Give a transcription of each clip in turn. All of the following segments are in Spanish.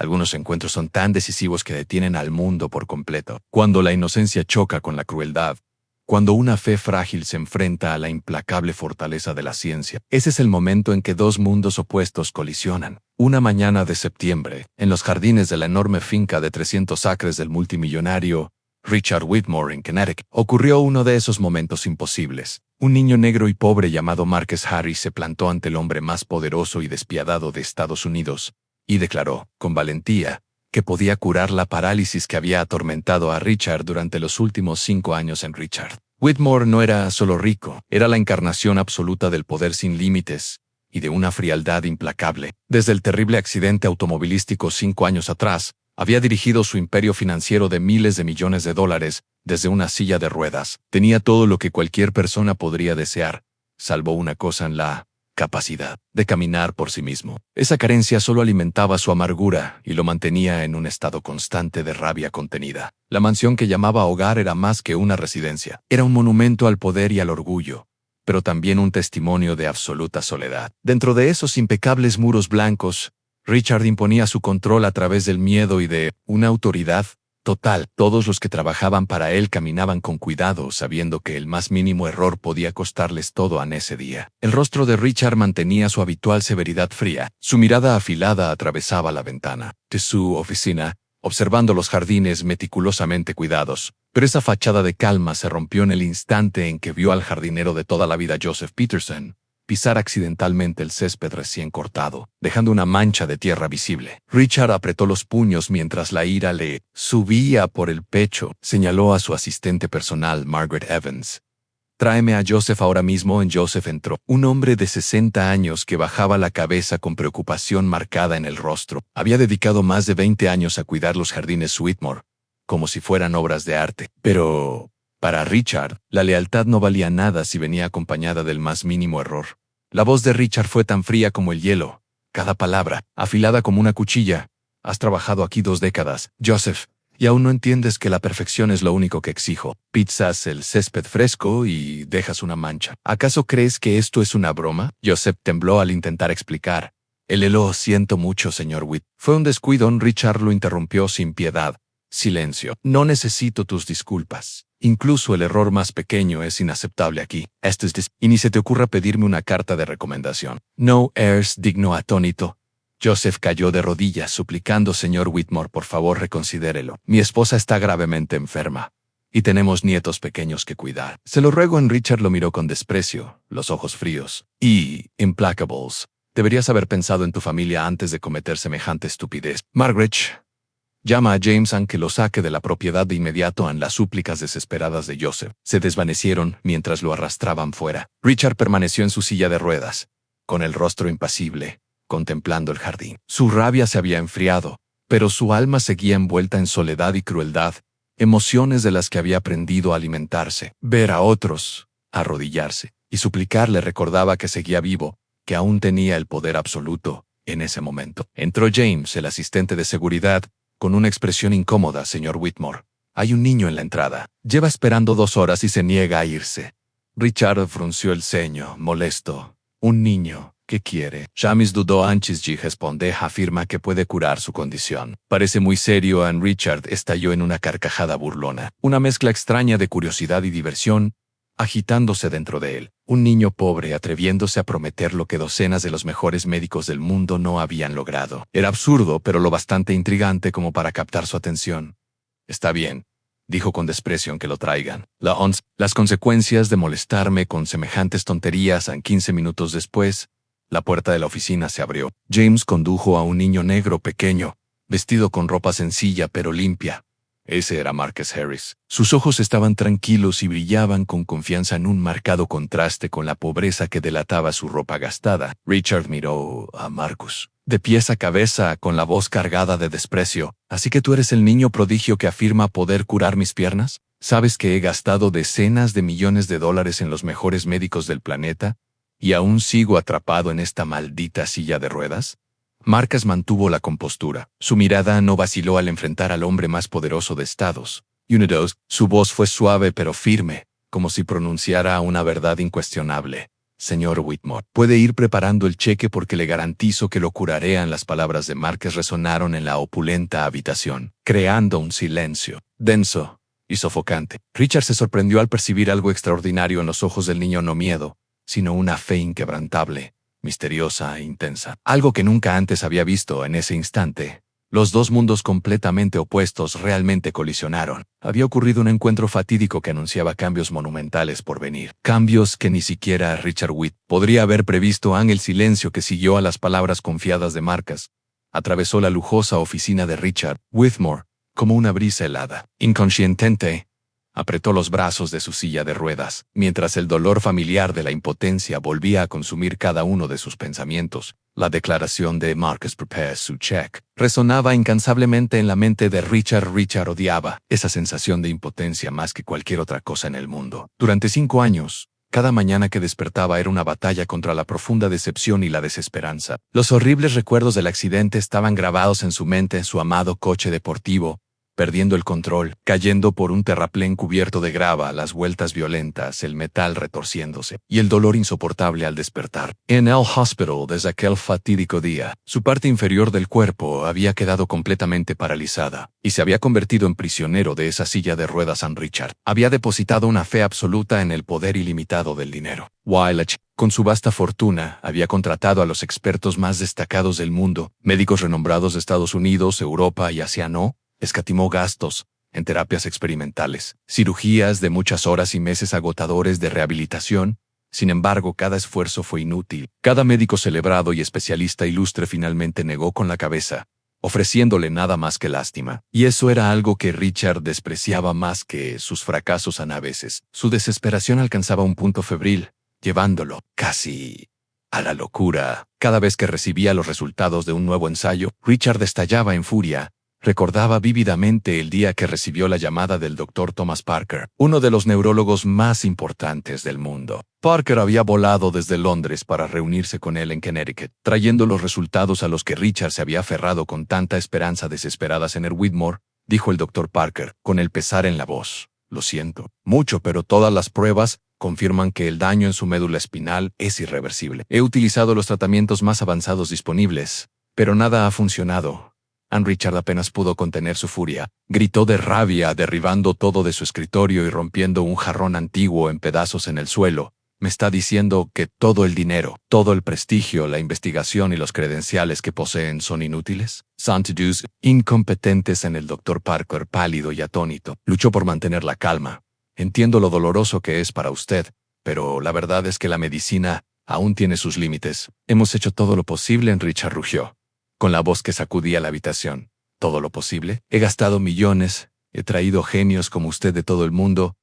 Algunos encuentros son tan decisivos que detienen al mundo por completo. Cuando la inocencia choca con la crueldad, cuando una fe frágil se enfrenta a la implacable fortaleza de la ciencia, ese es el momento en que dos mundos opuestos colisionan. Una mañana de septiembre, en los jardines de la enorme finca de 300 acres del multimillonario Richard Whitmore en Connecticut, ocurrió uno de esos momentos imposibles. Un niño negro y pobre llamado Marcus Harris se plantó ante el hombre más poderoso y despiadado de Estados Unidos y declaró, con valentía, que podía curar la parálisis que había atormentado a Richard durante los últimos 5 años en Richard. Whitmore no era solo rico, era la encarnación absoluta del poder sin límites y de una frialdad implacable. Desde el terrible accidente automovilístico 5 años atrás, había dirigido su imperio financiero de miles de millones de dólares desde una silla de ruedas. Tenía todo lo que cualquier persona podría desear, salvo una cosa: en la capacidad de caminar por sí mismo. Esa carencia solo alimentaba su amargura y lo mantenía en un estado constante de rabia contenida. La mansión que llamaba hogar era más que una residencia. Era un monumento al poder y al orgullo, pero también un testimonio de absoluta soledad. Dentro de esos impecables muros blancos, Richard imponía su control a través del miedo y de una autoridad total. Todos los que trabajaban para él caminaban con cuidado, sabiendo que el más mínimo error podía costarles todo en ese día. El rostro de Richard mantenía su habitual severidad fría. Su mirada afilada atravesaba la ventana de su oficina, observando los jardines meticulosamente cuidados. Pero esa fachada de calma se rompió en el instante en que vio al jardinero de toda la vida, Joseph Peterson, pisar accidentalmente el césped recién cortado, dejando una mancha de tierra visible. Richard apretó los puños mientras la ira le subía por el pecho. Señaló a su asistente personal, Margaret Evans. «Tráeme a Joseph ahora mismo». Joseph entró. Un hombre de 60 años que bajaba la cabeza con preocupación marcada en el rostro. Había dedicado más de 20 años a cuidar los jardines Whitmore, como si fueran obras de arte. Pero para Richard, la lealtad no valía nada si venía acompañada del más mínimo error. La voz de Richard fue tan fría como el hielo, cada palabra afilada como una cuchilla. «Has trabajado aquí 2 décadas, Joseph, y aún no entiendes que la perfección es lo único que exijo. Pisas el césped fresco y dejas una mancha. ¿Acaso crees que esto es una broma?» Joseph tembló al intentar explicar. «Lo siento mucho, señor Whit». «Fue un descuido». Richard lo interrumpió sin piedad. «Silencio. No necesito tus disculpas. Incluso el error más pequeño es inaceptable aquí. Y ni se te ocurra pedirme una carta de recomendación». «No eres digno», atónito. Joseph cayó de rodillas suplicando: «Señor Whitmore, por favor, reconsidérelo. Mi esposa está gravemente enferma y tenemos nietos pequeños que cuidar». «Se lo ruego». Richard lo miró con desprecio, los ojos fríos y implacables. «Deberías haber pensado en tu familia antes de cometer semejante estupidez». «Margaret, llama a James a que lo saque de la propiedad de inmediato». En las súplicas desesperadas de Joseph se desvanecieron mientras lo arrastraban fuera. Richard permaneció en su silla de ruedas, con el rostro impasible, contemplando el jardín. Su rabia se había enfriado, pero su alma seguía envuelta en soledad y crueldad, emociones de las que había aprendido a alimentarse. Ver a otros arrodillarse y suplicar le recordaba que seguía vivo, que aún tenía el poder absoluto en ese momento. Entró James, el asistente de seguridad, con una expresión incómoda. «Señor Whitmore, hay un niño en la entrada. Lleva esperando 2 horas y se niega a irse». Richard frunció el ceño, molesto. «¿Un niño? ¿Qué quiere?» James dudó antes de responder. «Afirma que puede curar su condición. Parece muy serio». Richard estalló en una carcajada burlona, una mezcla extraña de curiosidad y diversión, agitándose dentro de él. Un niño pobre atreviéndose a prometer lo que docenas de los mejores médicos del mundo no habían logrado. Era absurdo, pero lo bastante intrigante como para captar su atención. «Está bien», dijo con desprecio, «que lo traigan. Las consecuencias de molestarme con semejantes tonterías». 15 minutos después, la puerta de la oficina se abrió. James condujo a un niño negro pequeño, vestido con ropa sencilla pero limpia. Ese era Marcus Harris. Sus ojos estaban tranquilos y brillaban con confianza en un marcado contraste con la pobreza que delataba su ropa gastada. Richard miró a Marcus, de pies a cabeza, con la voz cargada de desprecio. «¿Así que tú eres el niño prodigio que afirma poder curar mis piernas? ¿Sabes que he gastado decenas de millones de dólares en los mejores médicos del planeta y aún sigo atrapado en esta maldita silla de ruedas?» Marcus mantuvo la compostura. Su mirada no vaciló al enfrentar al hombre más poderoso de Estados Unidos. Su voz fue suave pero firme, como si pronunciara una verdad incuestionable. Señor Whitmore, puede ir preparando el cheque porque le garantizo que lo curarean. Las palabras de Marcus resonaron en la opulenta habitación, creando un silencio denso y sofocante. Richard se sorprendió al percibir algo extraordinario en los ojos del niño, no miedo, sino una fe inquebrantable, misteriosa e intensa. Algo que nunca antes había visto. En ese instante, los dos mundos completamente opuestos realmente colisionaron. Había ocurrido un encuentro fatídico que anunciaba cambios monumentales por venir. Cambios que ni siquiera Richard Whit podría haber previsto. El silencio que siguió a las palabras confiadas de Marcus atravesó la lujosa oficina de Richard Whitmore como una brisa helada. Inconscientemente, apretó los brazos de su silla de ruedas, mientras el dolor familiar de la impotencia volvía a consumir cada uno de sus pensamientos. La declaración de Marcus prepares su check resonaba incansablemente en la mente de Richard. Richard odiaba esa sensación de impotencia más que cualquier otra cosa en el mundo. Durante 5 años, cada mañana que despertaba era una batalla contra la profunda decepción y la desesperanza. Los horribles recuerdos del accidente estaban grabados en su mente. Su amado coche deportivo, perdiendo el control, cayendo por un terraplén cubierto de grava, las vueltas violentas, el metal retorciéndose, y el dolor insoportable al despertar. En el hospital, desde aquel fatídico día, su parte inferior del cuerpo había quedado completamente paralizada, y se había convertido en prisionero de esa silla de ruedas. Richard había depositado una fe absoluta en el poder ilimitado del dinero. Wiley, con su vasta fortuna, había contratado a los expertos más destacados del mundo, médicos renombrados de Estados Unidos, Europa y Asia. No escatimó gastos en terapias experimentales, cirugías de muchas horas y meses agotadores de rehabilitación. Sin embargo, cada esfuerzo fue inútil. Cada médico celebrado y especialista ilustre finalmente negó con la cabeza, ofreciéndole nada más que lástima. Y eso era algo que Richard despreciaba más que sus fracasos a veces. Su desesperación alcanzaba un punto febril, llevándolo casi a la locura. Cada vez que recibía los resultados de un nuevo ensayo, Richard estallaba en furia. Recordaba vívidamente el día que recibió la llamada del Dr. Thomas Parker, uno de los neurólogos más importantes del mundo. Parker había volado desde Londres para reunirse con él en Connecticut, trayendo los resultados a los que Richard se había aferrado con tanta esperanza. Desesperada en el Whitmore, dijo el Dr. Parker, con el pesar en la voz. Lo siento mucho, pero todas las pruebas confirman que el daño en su médula espinal es irreversible. He utilizado los tratamientos más avanzados disponibles, pero nada ha funcionado. Richard apenas pudo contener su furia. Gritó de rabia, derribando todo de su escritorio y rompiendo un jarrón antiguo en pedazos en el suelo. ¿Me está diciendo que todo el dinero, todo el prestigio, la investigación y los credenciales que poseen son inútiles? Santos, incompetentes. En el Dr. Parker, pálido y atónito, luchó por mantener la calma. Entiendo lo doloroso que es para usted, pero la verdad es que la medicina aún tiene sus límites. Hemos hecho todo lo posible. Richard rugió, con la voz que sacudía la habitación. ¿Todo lo posible? He gastado millones, he traído genios como usted de todo el mundo.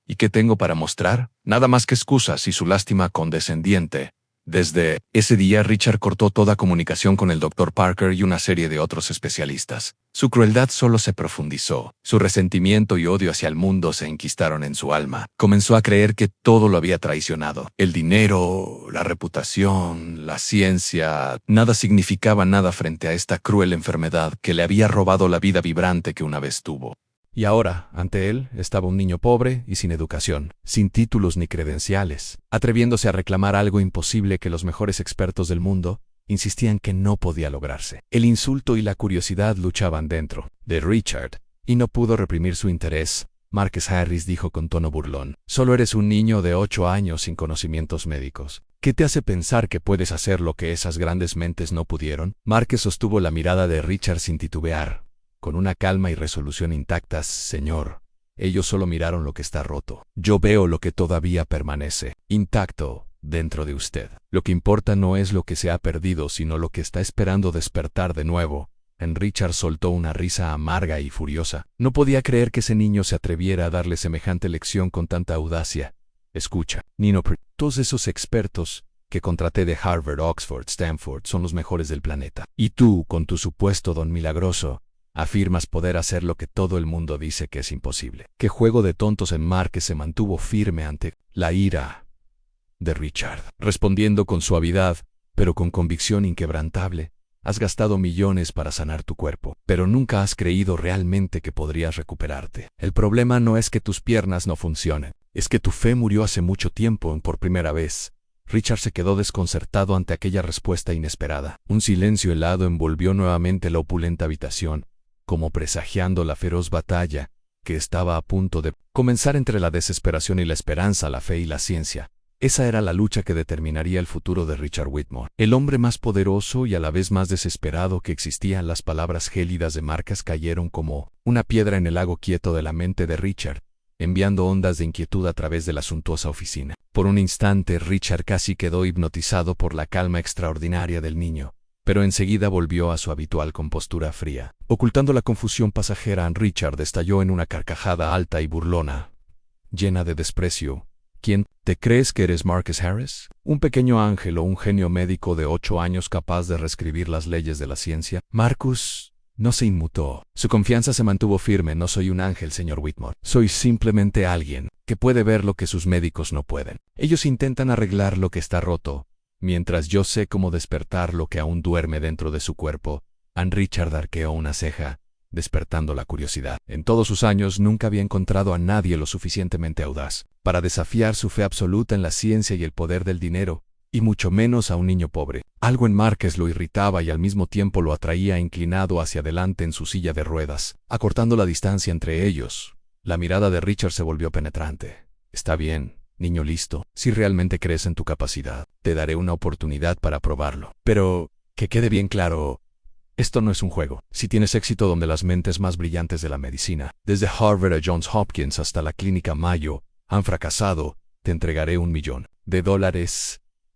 ¿Y qué tengo para mostrar? Nada más que excusas y su lástima condescendiente. Desde ese día, Richard cortó toda comunicación con el Dr. Parker y una serie de otros especialistas. Su crueldad solo se profundizó. Su resentimiento y odio hacia el mundo se enquistaron en su alma. Comenzó a creer que todo lo había traicionado. El dinero, la reputación, la ciencia, nada significaba nada frente a esta cruel enfermedad que le había robado la vida vibrante que una vez tuvo. Y ahora, ante él, estaba un niño pobre y sin educación, sin títulos ni credenciales, atreviéndose a reclamar algo imposible que los mejores expertos del mundo insistían que no podía lograrse. El insulto y la curiosidad luchaban dentro de Richard, y no pudo reprimir su interés. Marcus Harris dijo con tono burlón: «Solo eres un niño de 8 años sin conocimientos médicos. ¿Qué te hace pensar que puedes hacer lo que esas grandes mentes no pudieron?» Marcus sostuvo la mirada de Richard sin titubear. Con una calma y resolución intactas: «Señor, ellos solo miraron lo que está roto. Yo veo lo que todavía permanece intacto dentro de usted. Lo que importa no es lo que se ha perdido, sino lo que está esperando despertar de nuevo». Richard soltó una risa amarga y furiosa. No podía creer que ese niño se atreviera a darle semejante lección con tanta audacia. «Escucha, Nino, todos esos expertos que contraté de Harvard, Oxford, Stanford son los mejores del planeta. Y tú, con tu supuesto don milagroso, afirmas poder hacer lo que todo el mundo dice que es imposible». «¿Qué juego de tontos?». Marcus se mantuvo firme ante la ira de Richard, respondiendo con suavidad, pero con convicción inquebrantable: «Has gastado millones para sanar tu cuerpo, pero nunca has creído realmente que podrías recuperarte. El problema no es que tus piernas no funcionen, es que tu fe murió hace mucho tiempo. Por primera vez, Richard se quedó desconcertado ante aquella respuesta inesperada. Un silencio helado envolvió nuevamente la opulenta habitación, como presagiando la feroz batalla que estaba a punto de comenzar entre la desesperación y la esperanza, la fe y la ciencia. Esa era la lucha que determinaría el futuro de Richard Whitmore. El hombre más poderoso y a la vez más desesperado que existía. Las palabras gélidas de Marcus cayeron como una piedra en el lago quieto de la mente de Richard, enviando ondas de inquietud a través de la suntuosa oficina. Por un instante Richard casi quedó hipnotizado por la calma extraordinaria del niño, pero enseguida volvió a su habitual compostura fría. Ocultando la confusión pasajera, Richard estalló en una carcajada alta y burlona, llena de desprecio. ¿Quién te crees que eres, Marcus Harris? ¿Un pequeño ángel o un genio médico de 8 años capaz de reescribir las leyes de la ciencia? Marcus no se inmutó. Su confianza se mantuvo firme. No soy un ángel, señor Whitmore. Soy simplemente alguien que puede ver lo que sus médicos no pueden. Ellos intentan arreglar lo que está roto, mientras yo sé cómo despertar lo que aún duerme dentro de su cuerpo. Richard arqueó una ceja, despertando la curiosidad. En todos sus años nunca había encontrado a nadie lo suficientemente audaz para desafiar su fe absoluta en la ciencia y el poder del dinero, y mucho menos a un niño pobre. Algo en Marcus lo irritaba y al mismo tiempo lo atraía inclinado hacia adelante en su silla de ruedas, acortando la distancia entre ellos. La mirada de Richard se volvió penetrante. Está bien, niño listo. Si realmente crees en tu capacidad, te daré una oportunidad para probarlo. Pero, que quede bien claro, esto no es un juego. Si tienes éxito donde las mentes más brillantes de la medicina, desde Harvard a Johns Hopkins hasta la Clínica Mayo, han fracasado, te entregaré $1 millón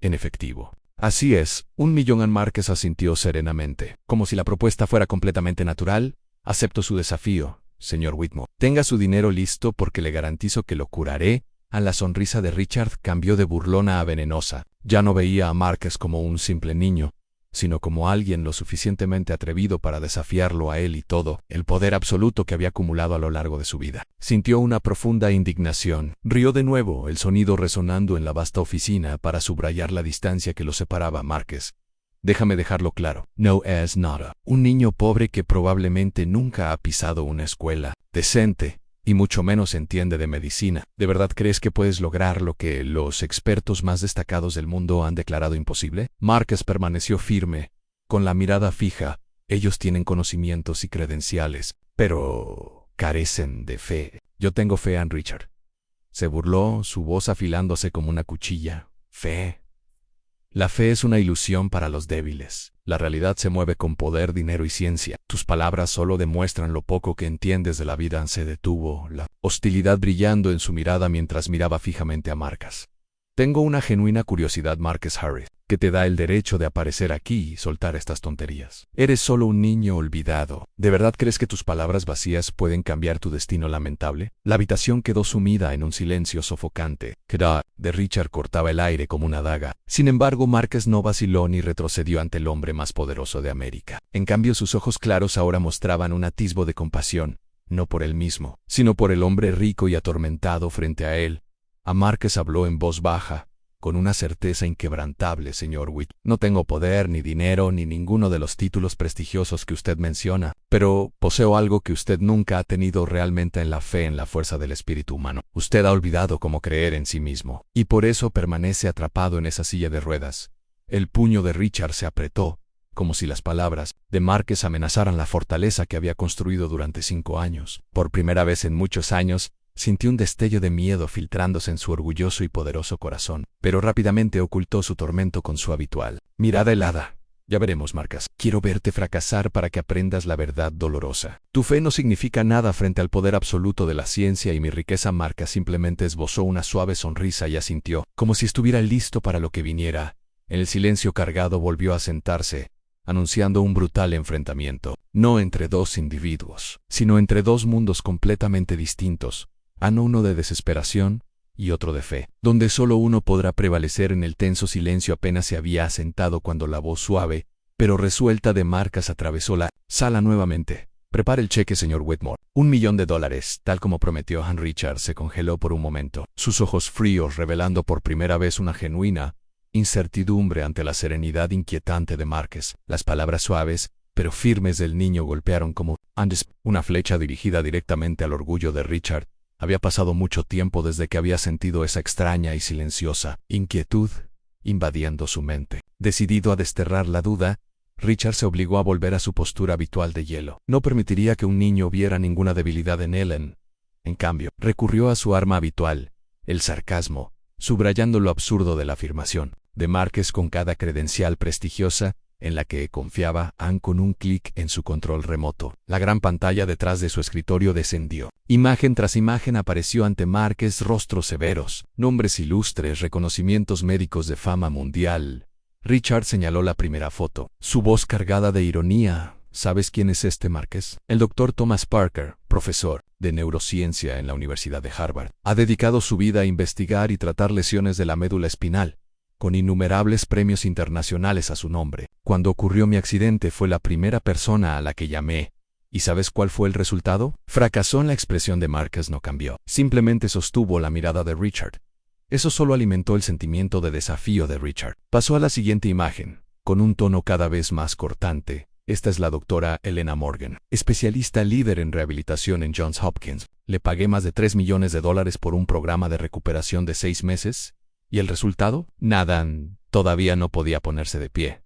en efectivo. Así es, $1 millón. Marcus asintió serenamente, como si la propuesta fuera completamente natural. Acepto su desafío, señor Whitmore. Tenga su dinero listo porque le garantizo que lo curaré. A la sonrisa de Richard cambió de burlona a venenosa. Ya no veía a Marcus como un simple niño, sino como alguien lo suficientemente atrevido para desafiarlo a él y todo el poder absoluto que había acumulado a lo largo de su vida. Sintió una profunda indignación. Rió de nuevo, el sonido resonando en la vasta oficina para subrayar la distancia que lo separaba. Marcus, déjame dejarlo claro, no es nada. Un niño pobre que probablemente nunca ha pisado una escuela decente, y mucho menos entiende de medicina. ¿De verdad crees que puedes lograr lo que los expertos más destacados del mundo han declarado imposible? Marcus permaneció firme, con la mirada fija. Ellos tienen conocimientos y credenciales, pero carecen de fe. Yo tengo fe en Richard. Se burló, su voz afilándose como una cuchilla. Fe. La fe es una ilusión para los débiles. La realidad se mueve con poder, dinero y ciencia. Tus palabras solo demuestran lo poco que entiendes de la vida. Se detuvo, la hostilidad brillando en su mirada mientras miraba fijamente a Marcus. Tengo una genuina curiosidad, Marcus Harris, que te da el derecho de aparecer aquí y soltar estas tonterías. Eres solo un niño olvidado. ¿De verdad crees que tus palabras vacías pueden cambiar tu destino lamentable? La habitación quedó sumida en un silencio sofocante. Kda de Richard cortaba el aire como una daga. Sin embargo, Marcus no vaciló ni retrocedió ante el hombre más poderoso de América. En cambio, sus ojos claros ahora mostraban un atisbo de compasión, no por él mismo, sino por el hombre rico y atormentado frente a él. A Marcus habló en voz baja, con una certeza inquebrantable, señor Whit. No tengo poder, ni dinero, ni ninguno de los títulos prestigiosos que usted menciona, pero poseo algo que usted nunca ha tenido realmente: en la fe en la fuerza del espíritu humano. Usted ha olvidado cómo creer en sí mismo, y por eso permanece atrapado en esa silla de ruedas. El puño de Richard se apretó, como si las palabras de Marcus amenazaran la fortaleza que había construido durante 5 años. Por primera vez en muchos años, sintió un destello de miedo filtrándose en su orgulloso y poderoso corazón, pero rápidamente ocultó su tormento con su habitual mirada helada. Ya veremos, Marcus. Quiero verte fracasar para que aprendas la verdad dolorosa. Tu fe no significa nada frente al poder absoluto de la ciencia y mi riqueza. Marcus simplemente esbozó una suave sonrisa y asintió, como si estuviera listo para lo que viniera. En el silencio cargado volvió a sentarse, anunciando un brutal enfrentamiento, no entre dos individuos, sino entre dos mundos completamente distintos. Uno de desesperación y otro de fe, donde solo uno podrá prevalecer. En el tenso silencio apenas se había asentado cuando la voz suave, pero resuelta de Marcus atravesó la sala nuevamente. Prepare el cheque, señor Whitmore. $1 millón, tal como prometió. Richard se congeló por un momento, sus ojos fríos revelando por primera vez una genuina incertidumbre ante la serenidad inquietante de Marcus. Las palabras suaves, pero firmes del niño golpearon como una flecha dirigida directamente al orgullo de Richard. Había pasado mucho tiempo desde que había sentido esa extraña y silenciosa inquietud invadiendo su mente. Decidido a desterrar la duda, Richard se obligó a volver a su postura habitual de hielo. No permitiría que un niño viera ninguna debilidad en Ellen. En cambio, recurrió a su arma habitual, el sarcasmo, subrayando lo absurdo de la afirmación de Márquez con cada credencial prestigiosa en la que confiaba Anne con un clic en su control remoto. La gran pantalla detrás de su escritorio descendió. Imagen tras imagen apareció ante Márquez rostros severos, nombres ilustres, reconocimientos médicos de fama mundial. Richard señaló la primera foto, su voz cargada de ironía. ¿Sabes quién es este, Márquez? El doctor Thomas Parker, profesor de neurociencia en la Universidad de Harvard. Ha dedicado su vida a investigar y tratar lesiones de la médula espinal, con innumerables premios internacionales a su nombre. Cuando ocurrió mi accidente fue la primera persona a la que llamé. ¿Y sabes cuál fue el resultado? Fracasó. En la expresión de Márquez no cambió. Simplemente sostuvo la mirada de Richard. Eso solo alimentó el sentimiento de desafío de Richard. Pasó a la siguiente imagen, con un tono cada vez más cortante. Esta es la doctora Elena Morgan, especialista líder en rehabilitación en Johns Hopkins. Le pagué más de $3 millones por un programa de recuperación de 6 meses. ¿Y el resultado? Nada. Todavía no podía ponerse de pie.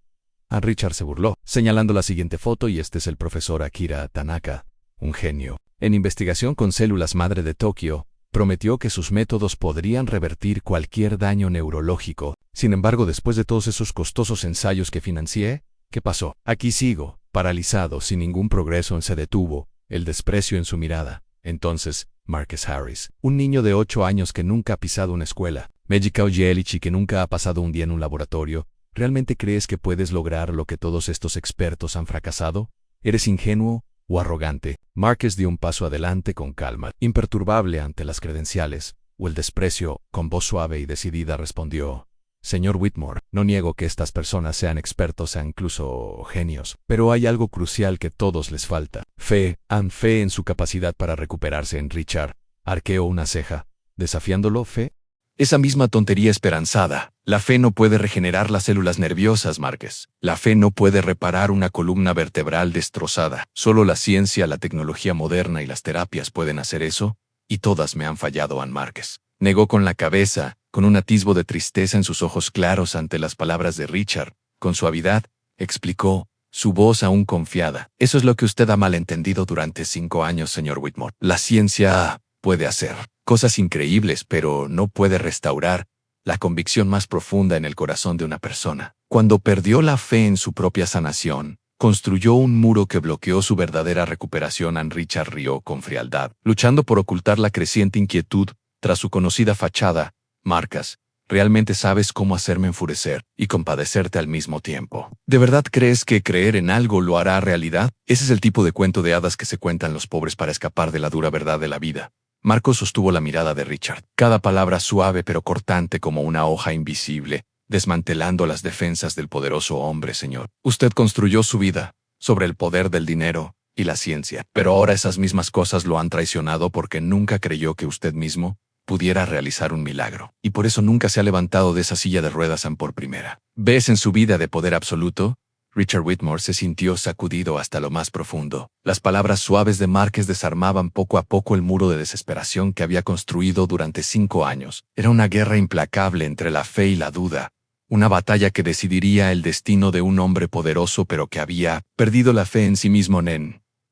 Richard se burló, señalando la siguiente foto, y este es el profesor Akira Tanaka, un genio en investigación con células madre de Tokio. Prometió que sus métodos podrían revertir cualquier daño neurológico. Sin embargo, después de todos esos costosos ensayos que financié, ¿qué pasó? Aquí sigo, paralizado, sin ningún progreso. Se detuvo, el desprecio en su mirada. Entonces, Marcus Harris, un niño de 8 años que nunca ha pisado una escuela, Magical Jelichi que nunca ha pasado un día en un laboratorio, ¿realmente crees que puedes lograr lo que todos estos expertos han fracasado? ¿Eres ingenuo o arrogante? Marcus dio un paso adelante con calma, imperturbable ante las credenciales, o el desprecio. Con voz suave y decidida respondió: Señor Whitmore, no niego que estas personas sean expertos e incluso genios, pero hay algo crucial que a todos les falta. Fe en su capacidad para recuperarse. En Richard arqueó una ceja, desafiándolo. ¿Fe? Esa misma tontería esperanzada. La fe no puede regenerar las células nerviosas, Márquez. La fe no puede reparar una columna vertebral destrozada. Solo la ciencia, la tecnología moderna y las terapias pueden hacer eso, y todas me han fallado, Ann Márquez. Negó con la cabeza, con un atisbo de tristeza en sus ojos claros ante las palabras de Richard. Con suavidad, explicó, su voz aún confiada. Eso es lo que usted ha malentendido durante 5 años, señor Whitmore. La ciencia puede hacer cosas increíbles, pero no puede restaurar la convicción más profunda en el corazón de una persona. Cuando perdió la fe en su propia sanación, construyó un muro que bloqueó su verdadera recuperación. Ann Richard rió con frialdad, luchando por ocultar la creciente inquietud tras su conocida fachada. Marcus, ¿realmente sabes cómo hacerme enfurecer y compadecerte al mismo tiempo? ¿De verdad crees que creer en algo lo hará realidad? Ese es el tipo de cuento de hadas que se cuentan los pobres para escapar de la dura verdad de la vida. Marcos sostuvo la mirada de Richard, cada palabra suave pero cortante como una hoja invisible, desmantelando las defensas del poderoso hombre. Señor, usted construyó su vida sobre el poder del dinero y la ciencia, pero ahora esas mismas cosas lo han traicionado porque nunca creyó que usted mismo pudiera realizar un milagro, y por eso nunca se ha levantado de esa silla de ruedas por primera vez en su vida de poder absoluto. Richard Whitmore se sintió sacudido hasta lo más profundo. Las palabras suaves de Márquez desarmaban poco a poco el muro de desesperación que había construido durante 5 años. Era una guerra implacable entre la fe y la duda, una batalla que decidiría el destino de un hombre poderoso pero que había perdido la fe en sí mismo.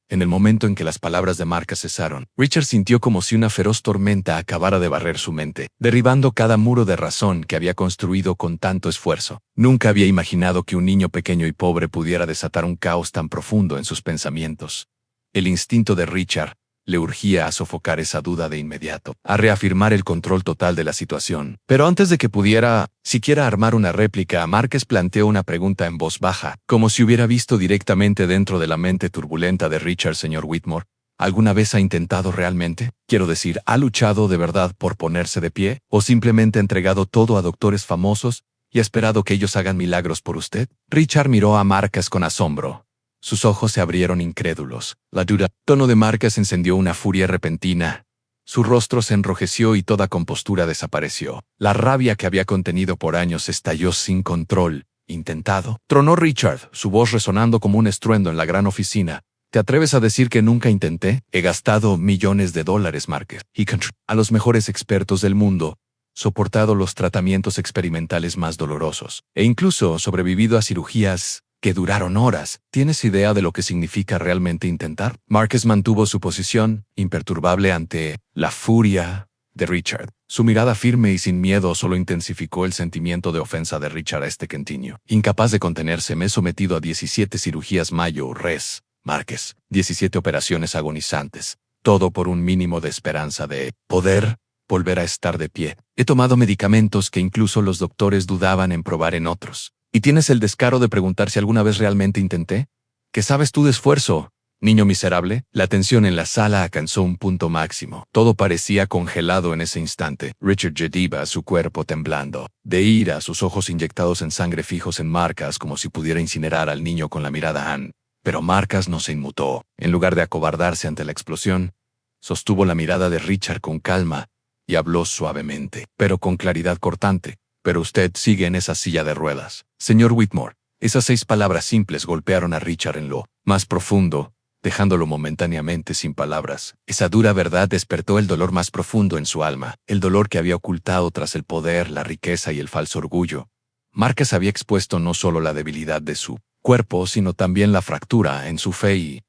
En el momento en que las palabras de Márquez cesaron, Richard sintió como si una feroz tormenta acabara de barrer su mente, derribando cada muro de razón que había construido con tanto esfuerzo. Nunca había imaginado que un niño pequeño y pobre pudiera desatar un caos tan profundo en sus pensamientos. El instinto de Richard le urgía a sofocar esa duda de inmediato, a reafirmar el control total de la situación. Pero antes de que pudiera siquiera armar una réplica, Márquez planteó una pregunta en voz baja, como si hubiera visto directamente dentro de la mente turbulenta de Richard. Señor Whitmore, ¿alguna vez ha intentado realmente? Quiero decir, ¿ha luchado de verdad por ponerse de pie? ¿O simplemente ha entregado todo a doctores famosos y ha esperado que ellos hagan milagros por usted? Richard miró a Márquez con asombro. Sus ojos se abrieron incrédulos. La dura tono de Márquez encendió una furia repentina. Su rostro se enrojeció y toda compostura desapareció. La rabia que había contenido por años estalló sin control. ¿Intentado? Tronó Richard, su voz resonando como un estruendo en la gran oficina. ¿Te atreves a decir que nunca intenté? He gastado millones de dólares, Márquez, y a los mejores expertos del mundo, soportado los tratamientos experimentales más dolorosos, e incluso sobrevivido a cirugías que duraron horas. ¿Tienes idea de lo que significa realmente intentar? Marcus mantuvo su posición, imperturbable ante la furia de Richard. Su mirada firme y sin miedo solo intensificó el sentimiento de ofensa de Richard a este quentinio. Incapaz de contenerse, me he sometido a 17 cirugías mayo, res, Marcus, 17 operaciones agonizantes, todo por un mínimo de esperanza de poder volver a estar de pie. He tomado medicamentos que incluso los doctores dudaban en probar en otros. ¿Y tienes el descaro de preguntar si alguna vez realmente intenté? ¿Qué sabes tú de esfuerzo, niño miserable? La tensión en la sala alcanzó un punto máximo. Todo parecía congelado en ese instante. Richard Jediba, su cuerpo temblando. De ira, sus ojos inyectados en sangre fijos en Marcus como si pudiera incinerar al niño con la mirada Anne. Pero Marcus no se inmutó. En lugar de acobardarse ante la explosión, sostuvo la mirada de Richard con calma y habló suavemente, pero con claridad cortante. Pero usted sigue en esa silla de ruedas. Señor Whitmore, esas 6 palabras simples golpearon a Richard en lo más profundo, dejándolo momentáneamente sin palabras. Esa dura verdad despertó el dolor más profundo en su alma, el dolor que había ocultado tras el poder, la riqueza y el falso orgullo. Marcus había expuesto no solo la debilidad de su cuerpo, sino también la fractura en su fe y,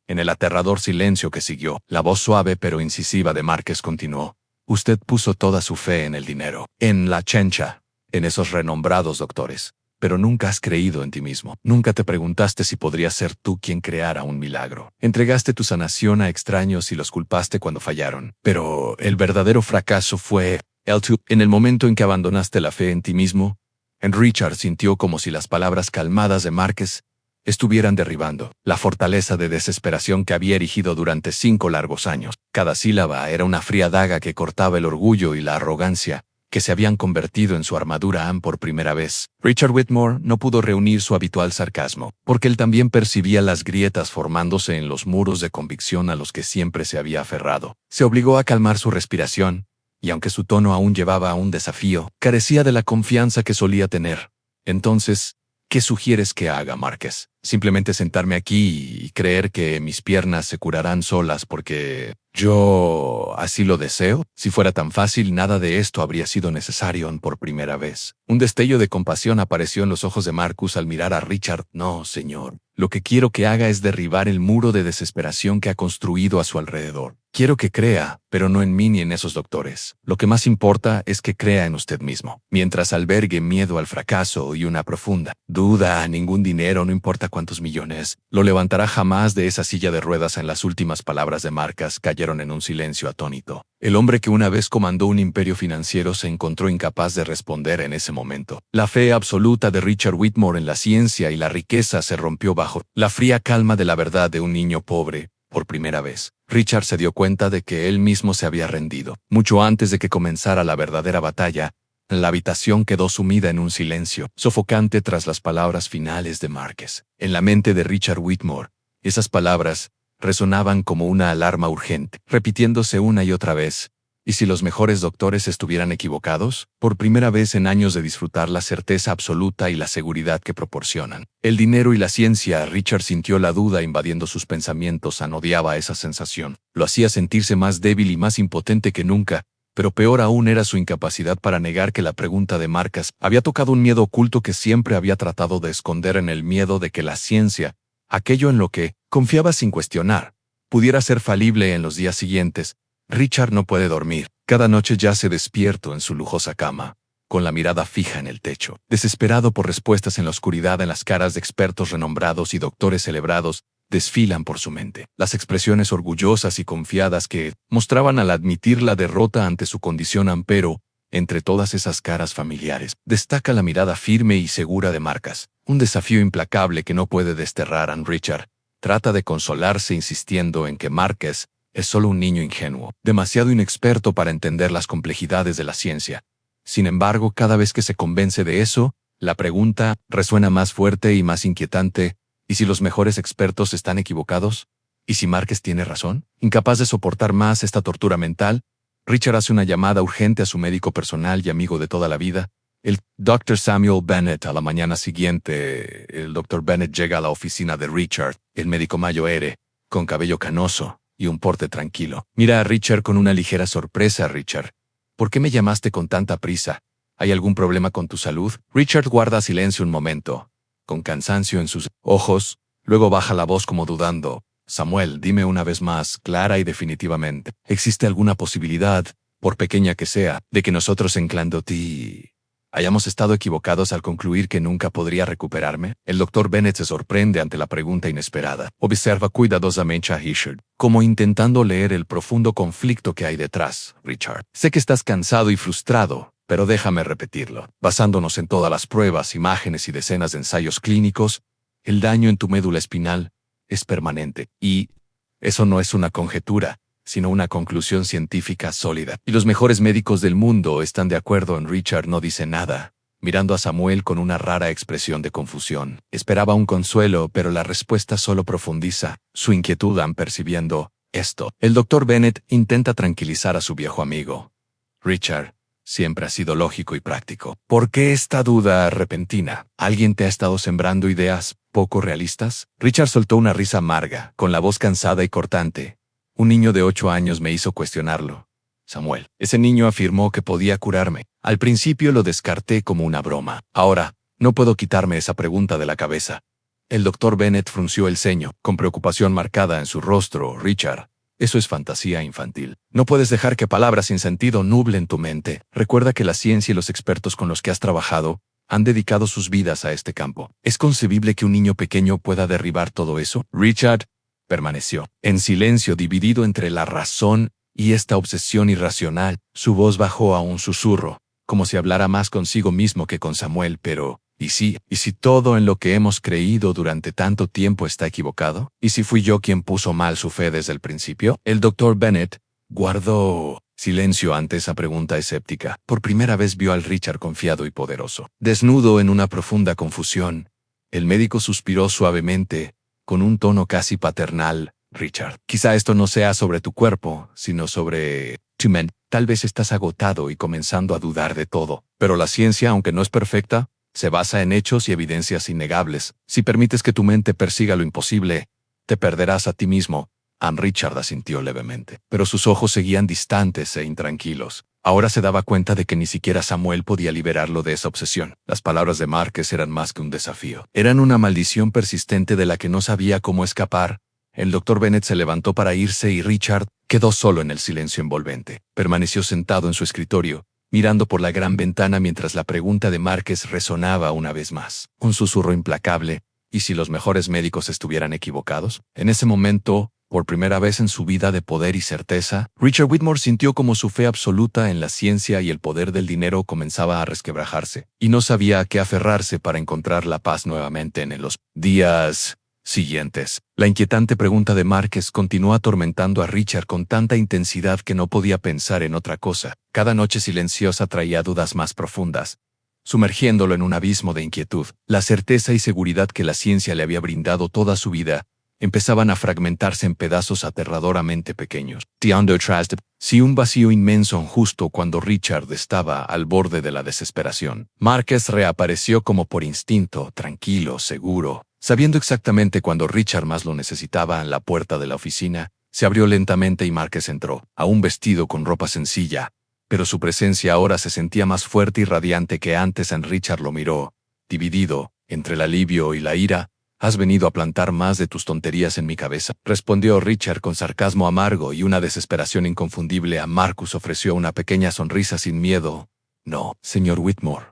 en el aterrador silencio que siguió, la voz suave pero incisiva de Marcus continuó. Usted puso toda su fe en el dinero, en la chencha, en esos renombrados doctores. Pero nunca has creído en ti mismo. Nunca te preguntaste si podrías ser tú quien creara un milagro. Entregaste tu sanación a extraños y los culpaste cuando fallaron. Pero el verdadero fracaso fue en el momento en que abandonaste la fe en ti mismo. Richard sintió como si las palabras calmadas de Marcus estuvieran derribando la fortaleza de desesperación que había erigido durante 5 largos años. Cada sílaba era una fría daga que cortaba el orgullo y la arrogancia que se habían convertido en su armadura por primera vez. Richard Whitmore no pudo reunir su habitual sarcasmo, porque él también percibía las grietas formándose en los muros de convicción a los que siempre se había aferrado. Se obligó a calmar su respiración, y aunque su tono aún llevaba a un desafío, carecía de la confianza que solía tener. Entonces, ¿qué sugieres que haga, Marcus? ¿Simplemente sentarme aquí y creer que mis piernas se curarán solas porque yo así lo deseo? Si fuera tan fácil, nada de esto habría sido necesario por primera vez. Un destello de compasión apareció en los ojos de Marcus al mirar a Richard. No, señor. Lo que quiero que haga es derribar el muro de desesperación que ha construido a su alrededor. Quiero que crea, pero no en mí ni en esos doctores. Lo que más importa es que crea en usted mismo. Mientras albergue miedo al fracaso y una profunda duda, ningún dinero, no importa cuántos millones, lo levantará jamás de esa silla de ruedas. En las últimas palabras de Marcus cayeron en un silencio atónito. El hombre que una vez comandó un imperio financiero se encontró incapaz de responder en ese momento. La fe absoluta de Richard Whitmore en la ciencia y la riqueza se rompió bajo la fría calma de la verdad de un niño pobre. Por primera vez, Richard se dio cuenta de que él mismo se había rendido. Mucho antes de que comenzara la verdadera batalla, la habitación quedó sumida en un silencio sofocante tras las palabras finales de Marcus. En la mente de Richard Whitmore, esas palabras resonaban como una alarma urgente, repitiéndose una y otra vez. ¿Y si los mejores doctores estuvieran equivocados? Por primera vez en años de disfrutar la certeza absoluta y la seguridad que proporcionan el dinero y la ciencia, Richard sintió la duda invadiendo sus pensamientos. Odiaba esa sensación. Lo hacía sentirse más débil y más impotente que nunca, pero peor aún era su incapacidad para negar que la pregunta de Marcus había tocado un miedo oculto que siempre había tratado de esconder, en el miedo de que la ciencia, aquello en lo que confiaba sin cuestionar, pudiera ser falible en los días siguientes. Richard no puede dormir. Cada noche yace despierto en su lujosa cama, con la mirada fija en el techo, desesperado por respuestas en la oscuridad. En las caras de expertos renombrados y doctores celebrados desfilan por su mente las expresiones orgullosas y confiadas que mostraban al admitir la derrota ante su condición. Pero, entre todas esas caras familiares, destaca la mirada firme y segura de Marcus, un desafío implacable que no puede desterrar. Richard trata de consolarse insistiendo en que Marcus es solo un niño ingenuo, demasiado inexperto para entender las complejidades de la ciencia. Sin embargo, cada vez que se convence de eso, la pregunta resuena más fuerte y más inquietante. ¿Y si los mejores expertos están equivocados? ¿Y si Marcus tiene razón? Incapaz de soportar más esta tortura mental, Richard hace una llamada urgente a su médico personal y amigo de toda la vida, el Dr. Samuel Bennett. A la mañana siguiente, el Dr. Bennett llega a la oficina de Richard. El médico mayor, con cabello canoso y un porte tranquilo, mira a Richard con una ligera sorpresa. Richard, ¿Por qué me llamaste con tanta prisa? ¿Hay algún problema con tu salud? Richard guarda silencio un momento, con cansancio en sus ojos, luego baja la voz como dudando. Samuel, dime una vez más, clara y definitivamente, ¿existe alguna posibilidad, por pequeña que sea, de que nosotros en Clandoty hayamos estado equivocados al concluir que nunca podría recuperarme? El doctor Bennett se sorprende ante la pregunta inesperada. Observa cuidadosamente a Richard, como intentando leer el profundo conflicto que hay detrás. Richard, sé que estás cansado y frustrado, pero déjame repetirlo. Basándonos en todas las pruebas, imágenes y decenas de ensayos clínicos, el daño en tu médula espinal es permanente. Y eso no es una conjetura, sino una conclusión científica sólida. Y los mejores médicos del mundo están de acuerdo en. Richard no dice nada, mirando a Samuel con una rara expresión de confusión. Esperaba un consuelo, pero la respuesta solo profundiza su inquietud percibiendo esto. El doctor Bennett intenta tranquilizar a su viejo amigo. Richard, siempre ha sido lógico y práctico. ¿Por qué esta duda repentina? ¿Alguien te ha estado sembrando ideas poco realistas? Richard soltó una risa amarga, con la voz cansada y cortante. Un niño de 8 años me hizo cuestionarlo. Samuel, ese niño afirmó que podía curarme. Al principio lo descarté como una broma. Ahora, no puedo quitarme esa pregunta de la cabeza. El doctor Bennett frunció el ceño, con preocupación marcada en su rostro. Richard, eso es fantasía infantil. No puedes dejar que palabras sin sentido nublen tu mente. Recuerda que la ciencia y los expertos con los que has trabajado han dedicado sus vidas a este campo. ¿Es concebible que un niño pequeño pueda derribar todo eso? Richard permaneció en silencio, dividido entre la razón y esta obsesión irracional. Su voz bajó a un susurro, como si hablara más consigo mismo que con Samuel. Pero, ¿y si todo en lo que hemos creído durante tanto tiempo está equivocado? ¿Y si fui yo quien puso mal su fe desde el principio? El doctor Bennett guardó silencio ante esa pregunta escéptica. Por primera vez vio al Richard confiado y poderoso, desnudo en una profunda confusión. El médico suspiró suavemente, con un tono casi paternal. Richard, quizá esto no sea sobre tu cuerpo, sino sobre tu mente. Tal vez estás agotado y comenzando a dudar de todo. Pero la ciencia, aunque no es perfecta, se basa en hechos y evidencias innegables. Si permites que tu mente persiga lo imposible, te perderás a ti mismo. Richard asintió levemente, pero sus ojos seguían distantes e intranquilos. Ahora se daba cuenta de que ni siquiera Samuel podía liberarlo de esa obsesión. Las palabras de Márquez eran más que un desafío. Eran una maldición persistente de la que no sabía cómo escapar. El doctor Bennett se levantó para irse y Richard quedó solo en el silencio envolvente. Permaneció sentado en su escritorio, mirando por la gran ventana mientras la pregunta de Márquez resonaba una vez más. Un susurro implacable. ¿Y si los mejores médicos estuvieran equivocados? En ese momento, por primera vez en su vida de poder y certeza, Richard Whitmore sintió como su fe absoluta en la ciencia y el poder del dinero comenzaba a resquebrajarse, y no sabía a qué aferrarse para encontrar la paz nuevamente en los días siguientes. La inquietante pregunta de Márquez continuó atormentando a Richard con tanta intensidad que no podía pensar en otra cosa. Cada noche silenciosa traía dudas más profundas, sumergiéndolo en un abismo de inquietud. La certeza y seguridad que la ciencia le había brindado toda su vida empezaban a fragmentarse en pedazos aterradoramente pequeños. Sí, un vacío inmenso justo cuando Richard estaba al borde de la desesperación. Márquez reapareció como por instinto, tranquilo, seguro, sabiendo exactamente cuando Richard más lo necesitaba. En la puerta de la oficina se abrió lentamente y Márquez entró, aún vestido con ropa sencilla, pero su presencia ahora se sentía más fuerte y radiante que antes. Richard lo miró, dividido entre el alivio y la ira. «¿Has venido a plantar más de tus tonterías en mi cabeza?», respondió Richard con sarcasmo amargo y una desesperación inconfundible. A Marcus ofreció una pequeña sonrisa sin miedo. «No, señor Whitmore.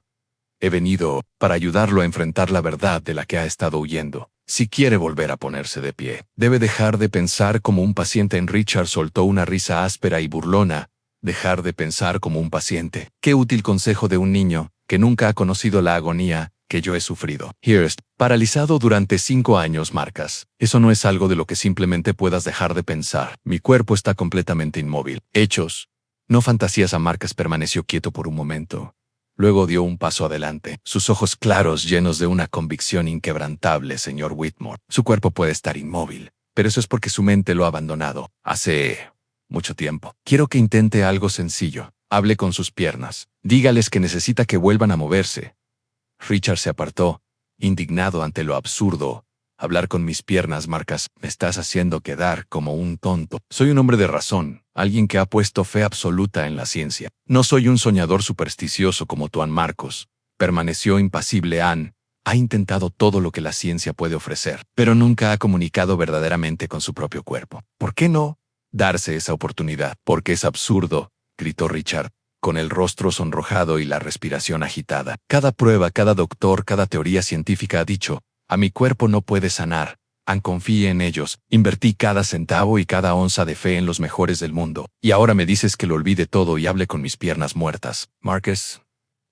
He venido para ayudarlo a enfrentar la verdad de la que ha estado huyendo. Si quiere volver a ponerse de pie, debe dejar de pensar como un paciente». Richard soltó una risa áspera y burlona. «Dejar de pensar como un paciente. Qué útil consejo de un niño que nunca ha conocido la agonía que yo he sufrido. Hearst, paralizado durante 5 años, Marcas. Eso no es algo de lo que simplemente puedas dejar de pensar. Mi cuerpo está completamente inmóvil. Hechos, no fantasías». Marcas permaneció quieto por un momento. Luego dio un paso adelante, sus ojos claros llenos de una convicción inquebrantable. «Señor Whitmore, su cuerpo puede estar inmóvil, pero eso es porque su mente lo ha abandonado hace mucho tiempo. Quiero que intente algo sencillo. Hable con sus piernas. Dígales que necesita que vuelvan a moverse». Richard se apartó, indignado ante lo absurdo. «Hablar con mis piernas, Marcas. Me estás haciendo quedar como un tonto. Soy un hombre de razón. alguien que ha puesto fe absoluta en la ciencia. No soy un soñador supersticioso como tú, Ann Marcos. Permaneció impasible Ann. Ha intentado todo lo que la ciencia puede ofrecer, pero nunca ha comunicado verdaderamente con su propio cuerpo. ¿Por qué no darse esa oportunidad? Porque es absurdo, gritó Richard, con el rostro sonrojado y la respiración agitada. Cada prueba, cada doctor, cada teoría científica ha dicho, a mi cuerpo no puede sanar. Ann, confíe en ellos. Invertí cada centavo y cada onza de fe en los mejores del mundo. Y ahora me dices que lo olvide todo y hable con mis piernas muertas. Marcus,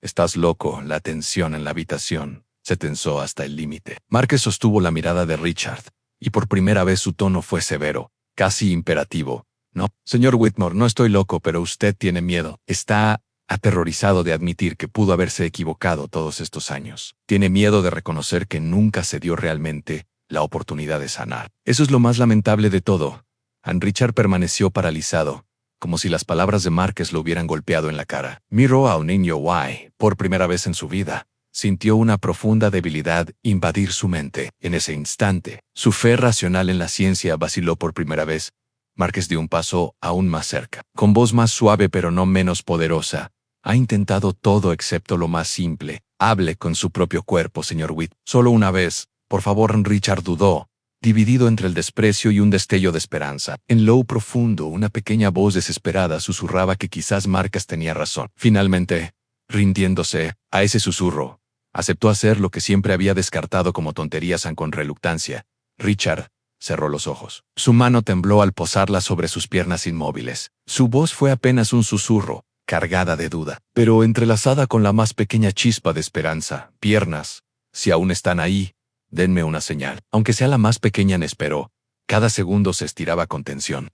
estás loco. La tensión en la habitación se tensó hasta el límite. Marcus sostuvo la mirada de Richard, y por primera vez su tono fue severo, casi imperativo. No, señor Whitmore, no estoy loco, pero usted tiene miedo. Está aterrorizado de admitir que pudo haberse equivocado todos estos años. Tiene miedo de reconocer que nunca se dio realmente la oportunidad de sanar. Eso es lo más lamentable de todo. Ann Richard permaneció paralizado, como si las palabras de Marcus lo hubieran golpeado en la cara. Miró a un niño Y, por primera vez en su vida. Sintió una profunda debilidad invadir su mente. En ese instante, su fe racional en la ciencia vaciló por primera vez. Marcus dio un paso aún más cerca. Con voz más suave pero no menos poderosa, ha intentado todo excepto lo más simple. Hable con su propio cuerpo, señor Whit. Solo una vez. Por favor, Richard dudó, dividido entre el desprecio y un destello de esperanza. En lo profundo, una pequeña voz desesperada susurraba que quizás Marcus tenía razón. Finalmente, rindiéndose a ese susurro, aceptó hacer lo que siempre había descartado como tonterías con reluctancia. Richard cerró los ojos. Su mano tembló al posarla sobre sus piernas inmóviles. Su voz fue apenas un susurro, cargada de duda, pero entrelazada con la más pequeña chispa de esperanza. Piernas, si aún están ahí, denme una señal. Aunque sea la más pequeña, esperó. Cada segundo se estiraba con tensión.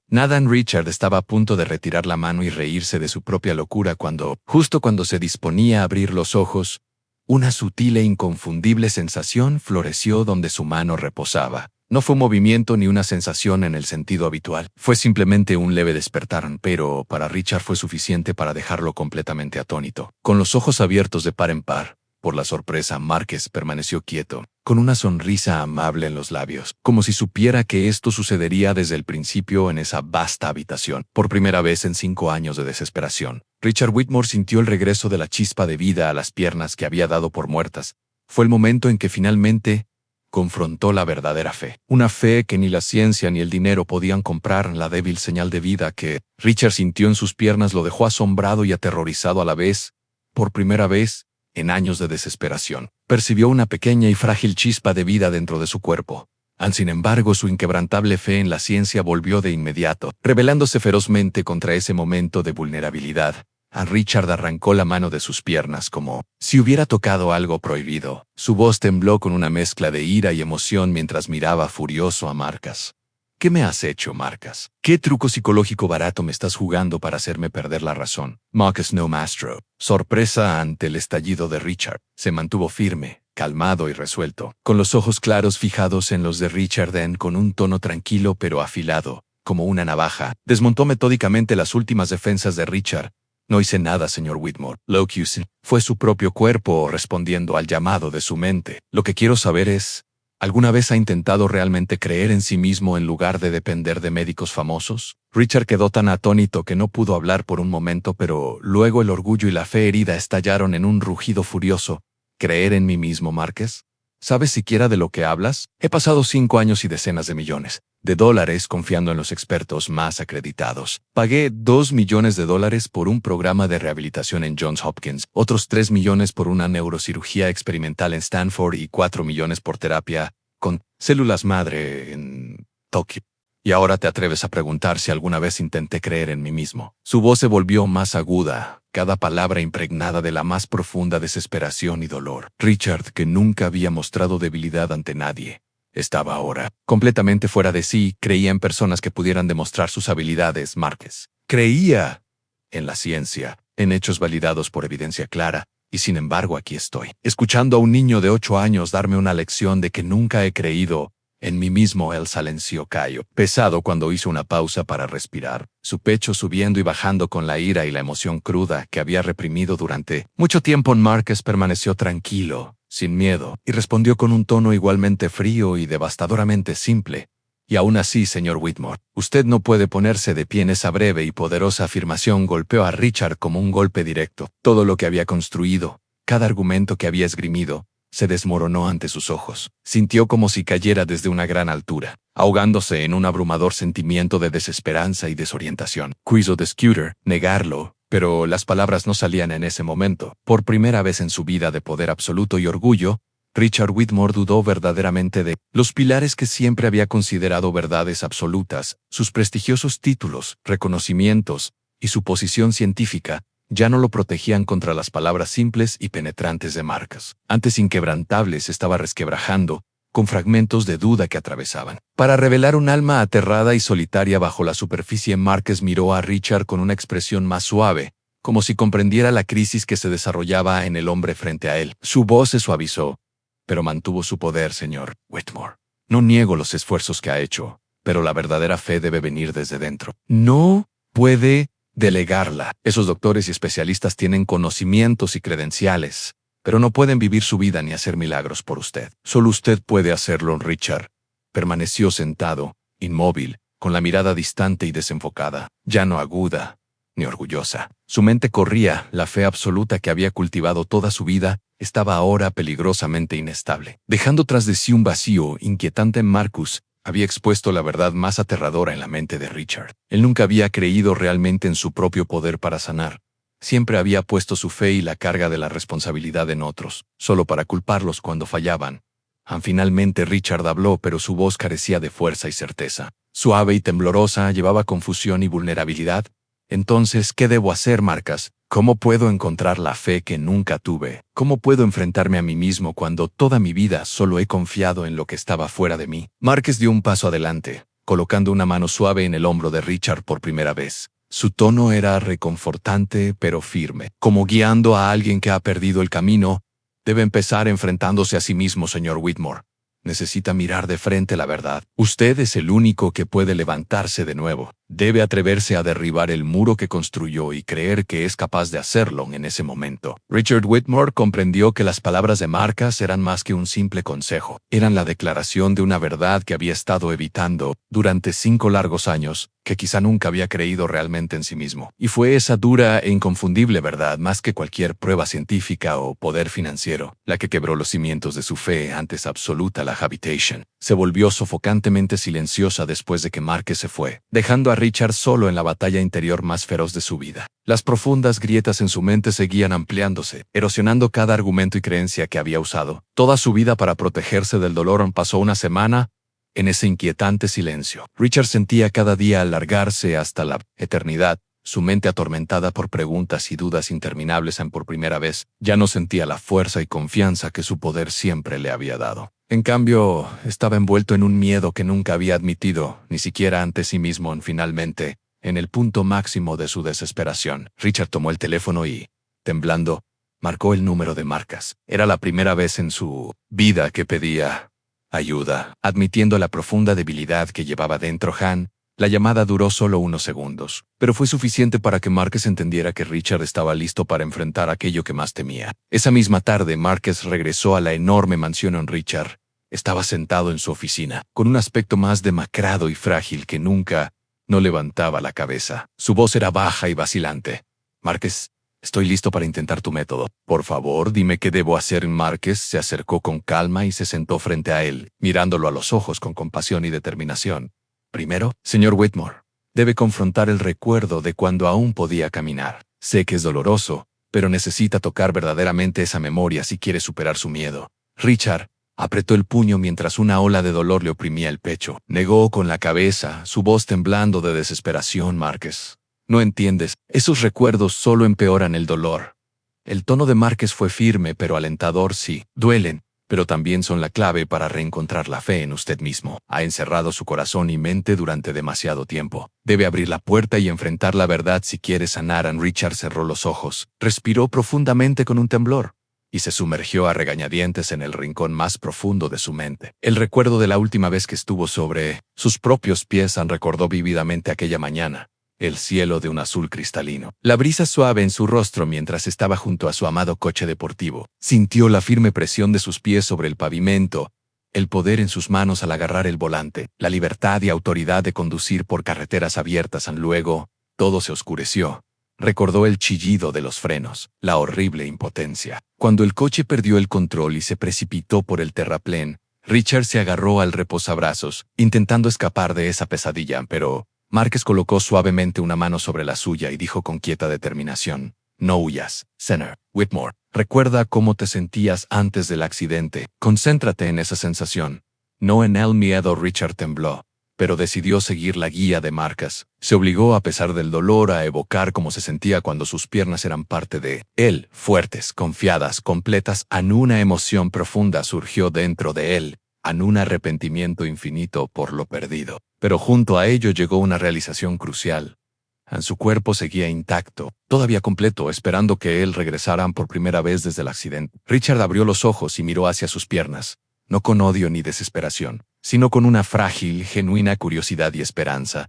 Nathan Richard estaba a punto de retirar la mano y reírse de su propia locura cuando, justo cuando se disponía a abrir los ojos, una sutil e inconfundible sensación floreció donde su mano reposaba. No fue un movimiento ni una sensación en el sentido habitual. Fue simplemente un leve despertar, pero para Richard fue suficiente para dejarlo completamente atónito. Con los ojos abiertos de par en par, por la sorpresa, Marcus permaneció quieto, con una sonrisa amable en los labios, como si supiera que esto sucedería desde el principio en esa vasta habitación. Por primera vez en 5 años de desesperación, Richard Whitmore sintió el regreso de la chispa de vida a las piernas que había dado por muertas. Fue el momento en que finalmente confrontó la verdadera fe. Una fe que ni la ciencia ni el dinero podían comprar. La débil señal de vida que Richard sintió en sus piernas lo dejó asombrado y aterrorizado a la vez. Por primera vez, en años de desesperación, percibió una pequeña y frágil chispa de vida dentro de su cuerpo. Sin embargo, su inquebrantable fe en la ciencia volvió de inmediato, rebelándose ferozmente contra ese momento de vulnerabilidad. Richard arrancó la mano de sus piernas como si hubiera tocado algo prohibido. Su voz tembló con una mezcla de ira y emoción mientras miraba furioso a Marcus. ¿Qué me has hecho, Marcus? ¿Qué truco psicológico barato me estás jugando para hacerme perder la razón? Marcus no Mastro. Sorpresa ante el estallido de Richard. Se mantuvo firme, calmado y resuelto, con los ojos claros fijados en los de Richard. Con un tono tranquilo pero afilado, como una navaja, desmontó metódicamente las últimas defensas de Richard. No hice nada, señor Whitmore. Lo que usé fue su propio cuerpo respondiendo al llamado de su mente. Lo que quiero saber es, ¿alguna vez ha intentado realmente creer en sí mismo en lugar de depender de médicos famosos? Richard quedó tan atónito que no pudo hablar por un momento, pero luego el orgullo y la fe herida estallaron en un rugido furioso. ¿Creer en mí mismo, Marcus? ¿Sabes siquiera de lo que hablas? He pasado 5 años y decenas de millones de dólares confiando en los expertos más acreditados. Pagué $2 millones por un programa de rehabilitación en Johns Hopkins, otros 3 millones por una neurocirugía experimental en Stanford y 4 millones por terapia con células madre en Tokio. Y ahora te atreves a preguntar si alguna vez intenté creer en mí mismo. Su voz se volvió más aguda, cada palabra impregnada de la más profunda desesperación y dolor. Richard, que nunca había mostrado debilidad ante nadie, estaba ahora completamente fuera de sí. Creía en personas que pudieran demostrar sus habilidades. Marcus creía en la ciencia, en hechos validados por evidencia clara, y sin embargo aquí estoy, escuchando a un niño de 8 años darme una lección de que nunca he creído en mí mismo. Él silencio cayó, pesado cuando hizo una pausa para respirar, su pecho subiendo y bajando con la ira y la emoción cruda que había reprimido durante mucho tiempo. Marcus permaneció tranquilo, sin miedo, y respondió con un tono igualmente frío y devastadoramente simple. Y aún así, señor Whitmore, usted no puede ponerse de pie. En esa breve y poderosa afirmación golpeó a Richard como un golpe directo. Todo lo que había construido, cada argumento que había esgrimido, se desmoronó ante sus ojos. Sintió como si cayera desde una gran altura, ahogándose en un abrumador sentimiento de desesperanza y desorientación. Quiso de Scooter negarlo, pero las palabras no salían en ese momento. Por primera vez en su vida de poder absoluto y orgullo, Richard Whitmore dudó verdaderamente de los pilares que siempre había considerado verdades absolutas, sus prestigiosos títulos, reconocimientos y su posición científica. Ya no lo protegían contra las palabras simples y penetrantes de Marcus. Antes inquebrantables estaba resquebrajando, con fragmentos de duda que atravesaban. Para revelar un alma aterrada y solitaria bajo la superficie, Marcus miró a Richard con una expresión más suave, como si comprendiera la crisis que se desarrollaba en el hombre frente a él. Su voz se suavizó, pero mantuvo su poder, señor Whitmore. No niego los esfuerzos que ha hecho, pero la verdadera fe debe venir desde dentro. No puede delegarla. Esos doctores y especialistas tienen conocimientos y credenciales, pero no pueden vivir su vida ni hacer milagros por usted. Solo usted puede hacerlo, Richard. Permaneció sentado, inmóvil, con la mirada distante y desenfocada, ya no aguda ni orgullosa. Su mente corría, la fe absoluta que había cultivado toda su vida estaba ahora peligrosamente inestable. Dejando tras de sí un vacío inquietante, Marcus había expuesto la verdad más aterradora en la mente de Richard. Él nunca había creído realmente en su propio poder para sanar. Siempre había puesto su fe y la carga de la responsabilidad en otros, solo para culparlos cuando fallaban. Finalmente Richard habló, pero su voz carecía de fuerza y certeza. Suave y temblorosa, llevaba confusión y vulnerabilidad. Entonces, ¿qué debo hacer, Marcus? ¿Cómo puedo encontrar la fe que nunca tuve? ¿Cómo puedo enfrentarme a mí mismo cuando toda mi vida solo he confiado en lo que estaba fuera de mí? Marcus dio un paso adelante, colocando una mano suave en el hombro de Richard por primera vez. Su tono era reconfortante pero firme, como guiando a alguien que ha perdido el camino. Debe empezar enfrentándose a sí mismo, señor Whitmore. Necesita mirar de frente la verdad. Usted es el único que puede levantarse de nuevo. Debe atreverse a derribar el muro que construyó y creer que es capaz de hacerlo en ese momento. Richard Whitmore comprendió que las palabras de Marcus eran más que un simple consejo. Eran la declaración de una verdad que había estado evitando durante 5 largos años, que quizá nunca había creído realmente en sí mismo. Y fue esa dura e inconfundible verdad, más que cualquier prueba científica o poder financiero, la que quebró los cimientos de su fe antes absoluta. La Habitation se volvió sofocantemente silenciosa después de que Marcus se fue, dejando a Richard solo en la batalla interior más feroz de su vida. Las profundas grietas en su mente seguían ampliándose, erosionando cada argumento y creencia que había usado. Toda su vida para protegerse del dolor. Pasó una semana en ese inquietante silencio. Richard sentía cada día alargarse hasta la eternidad, su mente atormentada por preguntas y dudas interminables. Por primera vez, ya no sentía la fuerza y confianza que su poder siempre le había dado. En cambio, estaba envuelto en un miedo que nunca había admitido, ni siquiera ante sí mismo. Finalmente, en el punto máximo de su desesperación, Richard tomó el teléfono y, temblando, marcó el número de Marcus. Era la primera vez en su vida que pedía ayuda. Admitiendo la profunda debilidad que llevaba dentro la llamada duró solo unos segundos, pero fue suficiente para que Marcus entendiera que Richard estaba listo para enfrentar aquello que más temía. Esa misma tarde, Marcus regresó a la enorme mansión. Richard estaba sentado en su oficina, con un aspecto más demacrado y frágil que nunca. No levantaba la cabeza. Su voz era baja y vacilante. Marcus, estoy listo para intentar tu método. Por favor, dime qué debo hacer. Marcus se acercó con calma y se sentó frente a él, mirándolo a los ojos con compasión y determinación. Primero, señor Whitmore, debe confrontar el recuerdo de cuando aún podía caminar. Sé que es doloroso, pero necesita tocar verdaderamente esa memoria si quiere superar su miedo. Richard apretó el puño mientras una ola de dolor le oprimía el pecho. Negó con la cabeza, su voz temblando de desesperación. Marcus, no entiendes, esos recuerdos solo empeoran el dolor. El tono de Marcus fue firme pero alentador. Sí, duelen, pero también son la clave para reencontrar la fe en usted mismo. Ha encerrado su corazón y mente durante demasiado tiempo. Debe abrir la puerta y enfrentar la verdad si quiere sanar. Richard cerró los ojos, respiró profundamente con un temblor y se sumergió a regañadientes en el rincón más profundo de su mente. El recuerdo de la última vez que estuvo sobre sus propios pies. Recordó vívidamente aquella mañana, el cielo de un azul cristalino, la brisa suave en su rostro mientras estaba junto a su amado coche deportivo. Sintió la firme presión de sus pies sobre el pavimento el poder en sus manos al agarrar el volante, la libertad y autoridad de conducir por carreteras abiertas. Luego, todo se oscureció. Recordó el chillido de los frenos, la horrible impotencia. Cuando el coche perdió el control y se precipitó por el terraplén, Richard se agarró al reposabrazos, intentando escapar de esa pesadilla, pero Márquez colocó suavemente una mano sobre la suya y dijo con quieta determinación: «No huyas, Señor Whitmore. Recuerda cómo te sentías antes del accidente. Concéntrate en esa sensación, no en el miedo». Richard tembló, pero decidió seguir la guía de Márquez. Se obligó, a pesar del dolor, a evocar cómo se sentía cuando sus piernas eran parte de él, fuertes, confiadas, completas. Una emoción profunda surgió dentro de él, un arrepentimiento infinito por lo perdido. Pero junto a ello llegó una realización crucial. Su cuerpo seguía intacto, todavía completo, esperando que él regresara por primera vez desde el accidente. Richard abrió los ojos y miró hacia sus piernas, no con odio ni desesperación, sino con una frágil, genuina curiosidad y esperanza.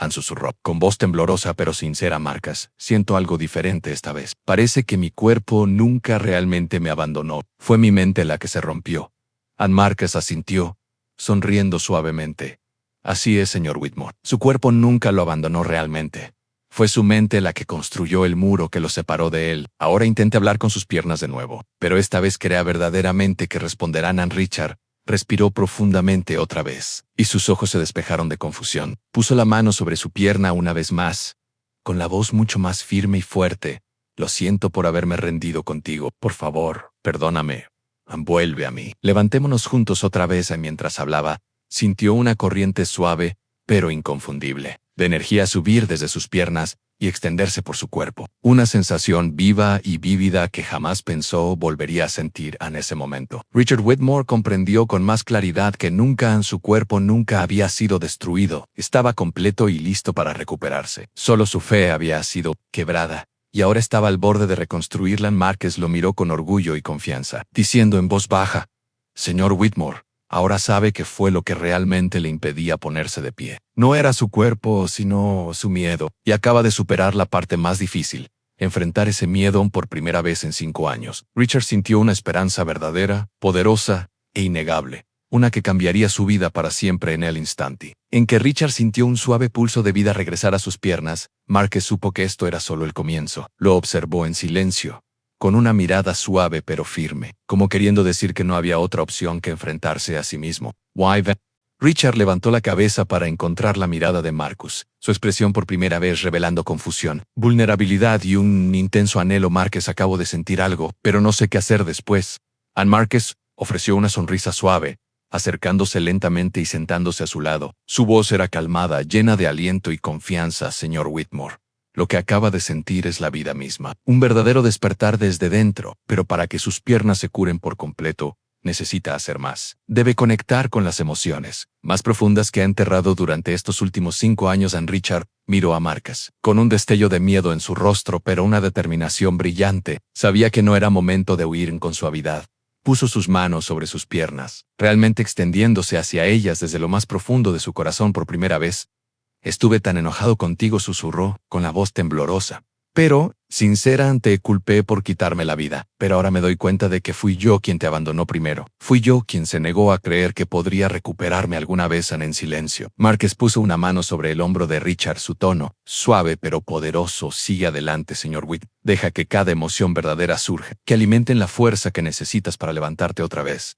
Susurró, con voz temblorosa pero sincera: «Márquez, siento algo diferente esta vez. Parece que mi cuerpo nunca realmente me abandonó. Fue mi mente la que se rompió». Márquez asintió, sonriendo suavemente. «Así es, señor Whitmore. Su cuerpo nunca lo abandonó realmente. Fue su mente la que construyó el muro que lo separó de él. Ahora intente hablar con sus piernas de nuevo, pero esta vez crea verdaderamente que responderán». Richard respiró profundamente otra vez, y sus ojos se despejaron de confusión. Puso la mano sobre su pierna una vez más, con la voz mucho más firme y fuerte. «Lo siento por haberme rendido contigo. Por favor, perdóname. Vuelve a mí. Levantémonos juntos otra vez». Mientras hablaba, sintió una corriente suave, pero inconfundible, de energía subir desde sus piernas y extenderse por su cuerpo. Una sensación viva y vívida que jamás pensó volvería a sentir en ese momento. Richard Whitmore comprendió con más claridad que nunca su cuerpo nunca había sido destruido. Estaba completo y listo para recuperarse. Solo su fe había sido quebrada, y ahora estaba al borde de reconstruirla. Márquez lo miró con orgullo y confianza, diciendo en voz baja: «Señor Whitmore, ahora sabe qué fue lo que realmente le impedía ponerse de pie. No era su cuerpo, sino su miedo, y acaba de superar la parte más difícil, enfrentar ese miedo por primera vez en 5 años». Richard sintió una esperanza verdadera, poderosa e innegable, una que cambiaría su vida para siempre. En el instante en que Richard sintió un suave pulso de vida regresar a sus piernas, Márquez supo que esto era solo el comienzo. Lo observó en silencio, con una mirada suave pero firme, como queriendo decir que no había otra opción que enfrentarse a sí mismo. Richard levantó la cabeza para encontrar la mirada de Marcus, su expresión por primera vez revelando confusión, vulnerabilidad y un intenso anhelo. «Márquez, acabo de sentir algo, pero no sé qué hacer después». Márquez ofreció una sonrisa suave, acercándose lentamente y sentándose a su lado. Su voz era calmada, llena de aliento y confianza. «Señor Whitmore, lo que acaba de sentir es la vida misma, un verdadero despertar desde dentro, pero para que sus piernas se curen por completo, necesita hacer más. Debe conectar con las emociones más profundas que ha enterrado durante estos últimos 5 años». Richard miró a Márquez, con un destello de miedo en su rostro, pero una determinación brillante. Sabía que no era momento de huir. Con suavidad puso sus manos sobre sus piernas, realmente extendiéndose hacia ellas desde lo más profundo de su corazón por primera vez. «Estuve tan enojado contigo», susurró, con la voz temblorosa, pero sincera: «Te culpé por quitarme la vida, pero ahora me doy cuenta de que fui yo quien te abandonó primero. Fui yo quien se negó a creer que podría recuperarme alguna vez». En silencio, Márquez puso una mano sobre el hombro de Richard, su tono suave pero poderoso: «Sigue adelante, señor Whit. Deja que cada emoción verdadera surja, que alimenten la fuerza que necesitas para levantarte otra vez».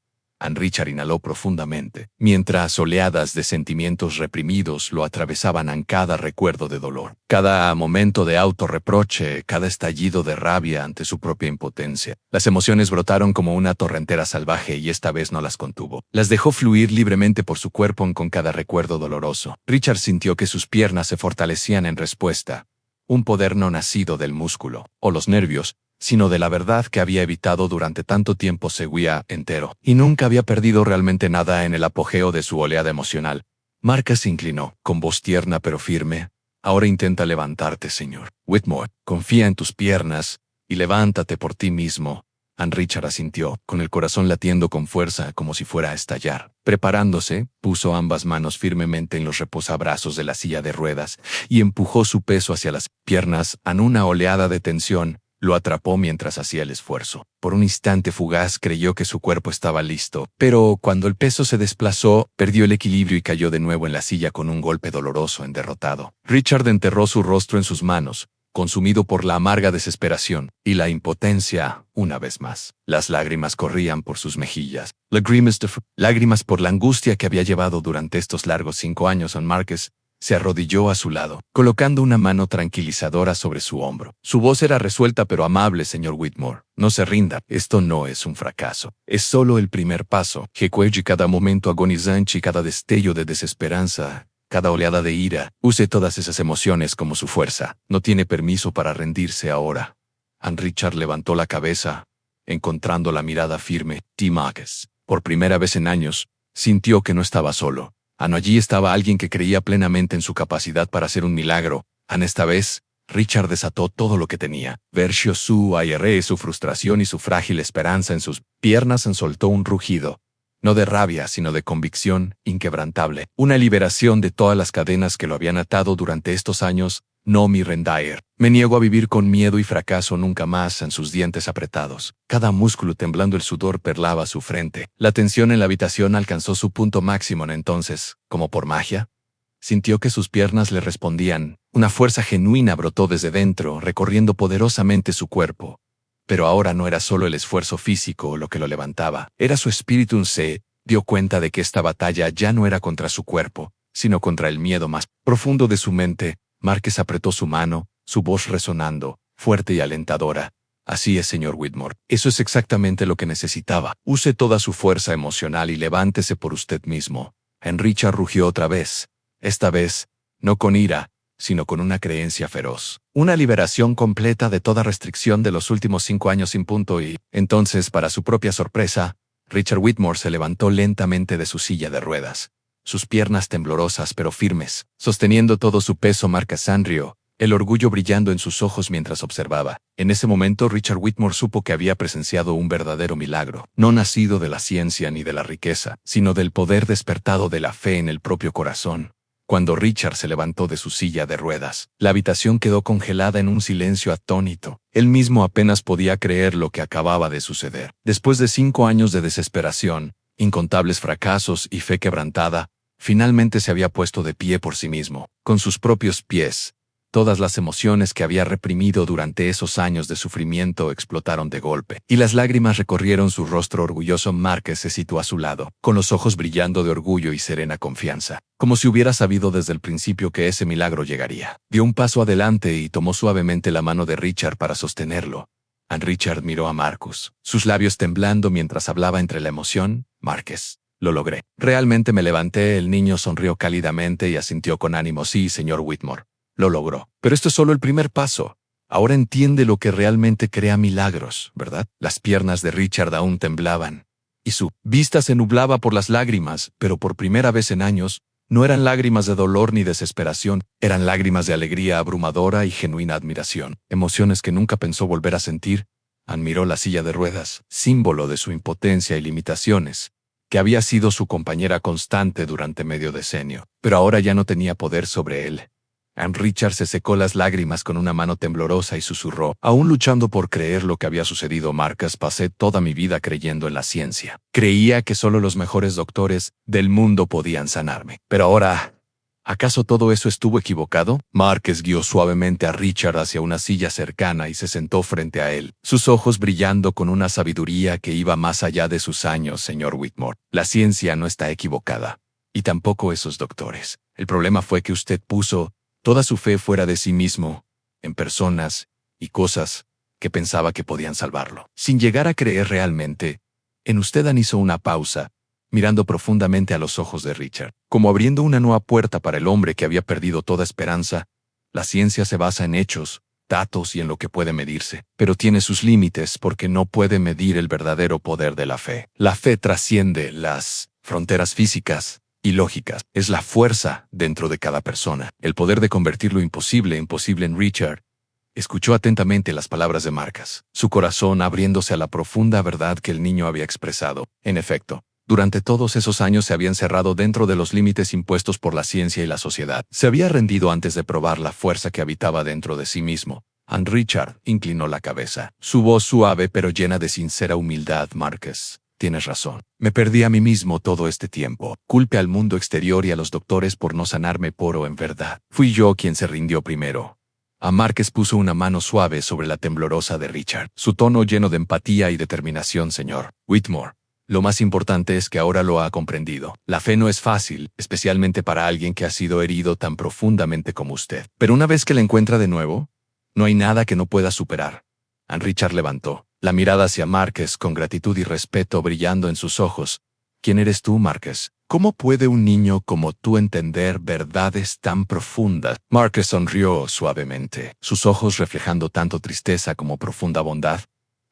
Richard inhaló profundamente, mientras oleadas de sentimientos reprimidos lo atravesaban en cada recuerdo de dolor, cada momento de autorreproche, cada estallido de rabia ante su propia impotencia. Las emociones brotaron como una torrentera salvaje y esta vez no las contuvo. Las dejó fluir libremente por su cuerpo con cada recuerdo doloroso. Richard sintió que sus piernas se fortalecían en respuesta, un poder no nacido del músculo o los nervios, sino de la verdad que había evitado durante tanto tiempo. Seguía entero, y nunca había perdido realmente nada en el apogeo de su oleada emocional. Márquez se inclinó, con voz tierna pero firme: «Ahora intenta levantarte, señor Whitmore. Confía en tus piernas y levántate por ti mismo». Richard asintió, con el corazón latiendo con fuerza como si fuera a estallar. Preparándose, puso ambas manos firmemente en los reposabrazos de la silla de ruedas y empujó su peso hacia las piernas. En una oleada de tensión, Lo atrapó mientras hacía el esfuerzo. Por un instante fugaz creyó que su cuerpo estaba listo, pero cuando el peso se desplazó, perdió el equilibrio y cayó de nuevo en la silla con un golpe doloroso en derrotado. Richard enterró su rostro en sus manos, consumido por la amarga desesperación y la impotencia, una vez más. Las lágrimas corrían por sus mejillas. Lágrimas por la angustia que había llevado durante estos largos 5 años. Márquez se arrodilló a su lado, colocando una mano tranquilizadora sobre su hombro. Su voz era resuelta pero amable, señor Whitmore. No se rinda. Esto no es un fracaso. Es solo el primer paso. Recuerde cada momento agonizante y cada destello de desesperanza. Cada oleada de ira, use todas esas emociones como su fuerza. No tiene permiso para rendirse ahora. Richard levantó la cabeza, encontrando la mirada firme. T. Márquez, por primera vez en años, sintió que no estaba solo. Allí estaba alguien que creía plenamente en su capacidad para hacer un milagro. Esta vez, Richard desató todo lo que tenía. Versió su aire, su frustración y su frágil esperanza en sus piernas. Soltó un rugido. No de rabia, sino de convicción inquebrantable. Una liberación de todas las cadenas que lo habían atado durante estos años. No me rendiré. Me niego a vivir con miedo y fracaso nunca más. En sus dientes apretados, cada músculo temblando, el sudor perlaba su frente. La tensión en la habitación alcanzó su punto máximo. Entonces, como por magia, sintió que sus piernas le respondían. Una fuerza genuina brotó desde dentro, recorriendo poderosamente su cuerpo. Pero ahora no era solo el esfuerzo físico lo que lo levantaba, era su espíritu. Se dio cuenta de que esta batalla ya no era contra su cuerpo, sino contra el miedo más profundo de su mente. Márquez apretó su mano, su voz resonando, fuerte y alentadora. Así es, señor Whitmore. Eso es exactamente lo que necesitaba. Use toda su fuerza emocional y levántese por usted mismo. Richard rugió otra vez. Esta vez, no con ira, sino con una creencia feroz. Una liberación completa de toda restricción de los últimos 5 años sin punto y, entonces, para su propia sorpresa, Richard Whitmore se levantó lentamente de su silla de ruedas. Sus piernas temblorosas pero firmes, sosteniendo todo su peso. Márquez sonrió, el orgullo brillando en sus ojos mientras observaba. En ese momento Richard Whitmore supo que había presenciado un verdadero milagro, no nacido de la ciencia ni de la riqueza, sino del poder despertado de la fe en el propio corazón. Cuando Richard se levantó de su silla de ruedas, la habitación quedó congelada en un silencio atónito. Él mismo apenas podía creer lo que acababa de suceder. Después de 5 años de desesperación, incontables fracasos y fe quebrantada, finalmente se había puesto de pie por sí mismo, con sus propios pies. Todas las emociones que había reprimido durante esos años de sufrimiento explotaron de golpe, y las lágrimas recorrieron su rostro orgulloso. Márquez se situó a su lado, con los ojos brillando de orgullo y serena confianza, como si hubiera sabido desde el principio que ese milagro llegaría. Dio un paso adelante y tomó suavemente la mano de Richard para sostenerlo. Richard miró a Marcus, sus labios temblando mientras hablaba entre la emoción. Márquez, lo logré. Realmente me levanté. El niño sonrió cálidamente y asintió con ánimo. Sí, señor Whitmore. Lo logró. Pero esto es solo el primer paso. Ahora entiende lo que realmente crea milagros, ¿verdad? Las piernas de Richard aún temblaban, y su vista se nublaba por las lágrimas, pero por primera vez en años, no eran lágrimas de dolor ni desesperación, eran lágrimas de alegría abrumadora y genuina admiración, emociones que nunca pensó volver a sentir. Admiró la silla de ruedas, símbolo de su impotencia y limitaciones, que había sido su compañera constante durante medio decenio, pero ahora ya no tenía poder sobre él. Richard se secó las lágrimas con una mano temblorosa y susurró, aún luchando por creer lo que había sucedido. Márquez, pasé toda mi vida creyendo en la ciencia. Creía que solo los mejores doctores del mundo podían sanarme. Pero ahora, ¿acaso todo eso estuvo equivocado? Márquez guió suavemente a Richard hacia una silla cercana y se sentó frente a él, sus ojos brillando con una sabiduría que iba más allá de sus años. Señor Whitmore, la ciencia no está equivocada, y tampoco esos doctores. El problema fue que usted puso toda su fe fuera de sí mismo, en personas y cosas que pensaba que podían salvarlo, sin llegar a creer realmente en usted. Hizo una pausa, mirando profundamente a los ojos de Richard, como abriendo una nueva puerta para el hombre que había perdido toda esperanza. La ciencia se basa en hechos, datos y en lo que puede medirse, pero tiene sus límites porque no puede medir el verdadero poder de la fe. La fe trasciende las fronteras físicas y lógicas. Es la fuerza dentro de cada persona, el poder de convertir lo imposible en posible. Richard escuchó atentamente las palabras de Márquez, su corazón abriéndose a la profunda verdad que el niño había expresado. En efecto, durante todos esos años se había encerrado dentro de los límites impuestos por la ciencia y la sociedad. Se había rendido antes de probar la fuerza que habitaba dentro de sí mismo, Richard inclinó la cabeza. Su voz suave pero llena de sincera humildad. Marcus, tienes razón. Me perdí a mí mismo todo este tiempo. Culpe al mundo exterior y a los doctores por no sanarme pero en verdad. Fui yo quien se rindió primero. Marcus puso una mano suave sobre la temblorosa de Richard. Su tono lleno de empatía y determinación, señor Whitmore. Lo más importante es que ahora lo ha comprendido. La fe no es fácil, especialmente para alguien que ha sido herido tan profundamente como usted. Pero una vez que la encuentra de nuevo, no hay nada que no pueda superar. Richard levantó la mirada hacia Marcus con gratitud y respeto brillando en sus ojos. ¿Quién eres tú, Marcus? ¿Cómo puede un niño como tú entender verdades tan profundas? Marcus sonrió suavemente, sus ojos reflejando tanto tristeza como profunda bondad.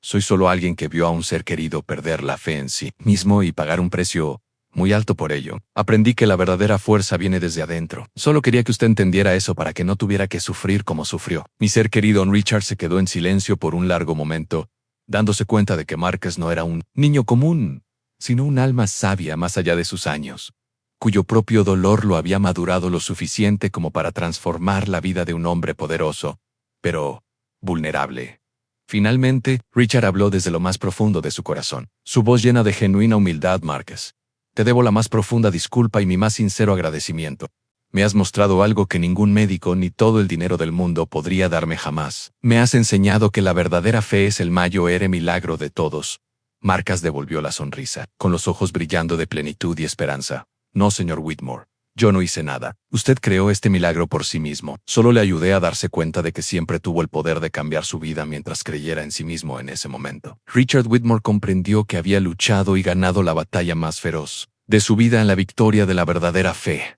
Soy solo alguien que vio a un ser querido perder la fe en sí mismo y pagar un precio muy alto por ello. Aprendí que la verdadera fuerza viene desde adentro. Solo quería que usted entendiera eso para que no tuviera que sufrir como sufrió. Mi ser querido Richard se quedó en silencio por un largo momento, dándose cuenta de que Marcus no era un niño común, sino un alma sabia más allá de sus años, cuyo propio dolor lo había madurado lo suficiente como para transformar la vida de un hombre poderoso, pero vulnerable. Finalmente, Richard habló desde lo más profundo de su corazón, su voz llena de genuina humildad. Marcus, te debo la más profunda disculpa y mi más sincero agradecimiento. Me has mostrado algo que ningún médico ni todo el dinero del mundo podría darme jamás. Me has enseñado que la verdadera fe es el mayor milagro de todos. Marcus devolvió la sonrisa, con los ojos brillando de plenitud y esperanza. No, señor Whitmore. Yo no hice nada. Usted creó este milagro por sí mismo. Solo le ayudé a darse cuenta de que siempre tuvo el poder de cambiar su vida mientras creyera en sí mismo en ese momento. Richard Whitmore comprendió que había luchado y ganado la batalla más feroz de su vida en la victoria de la verdadera fe,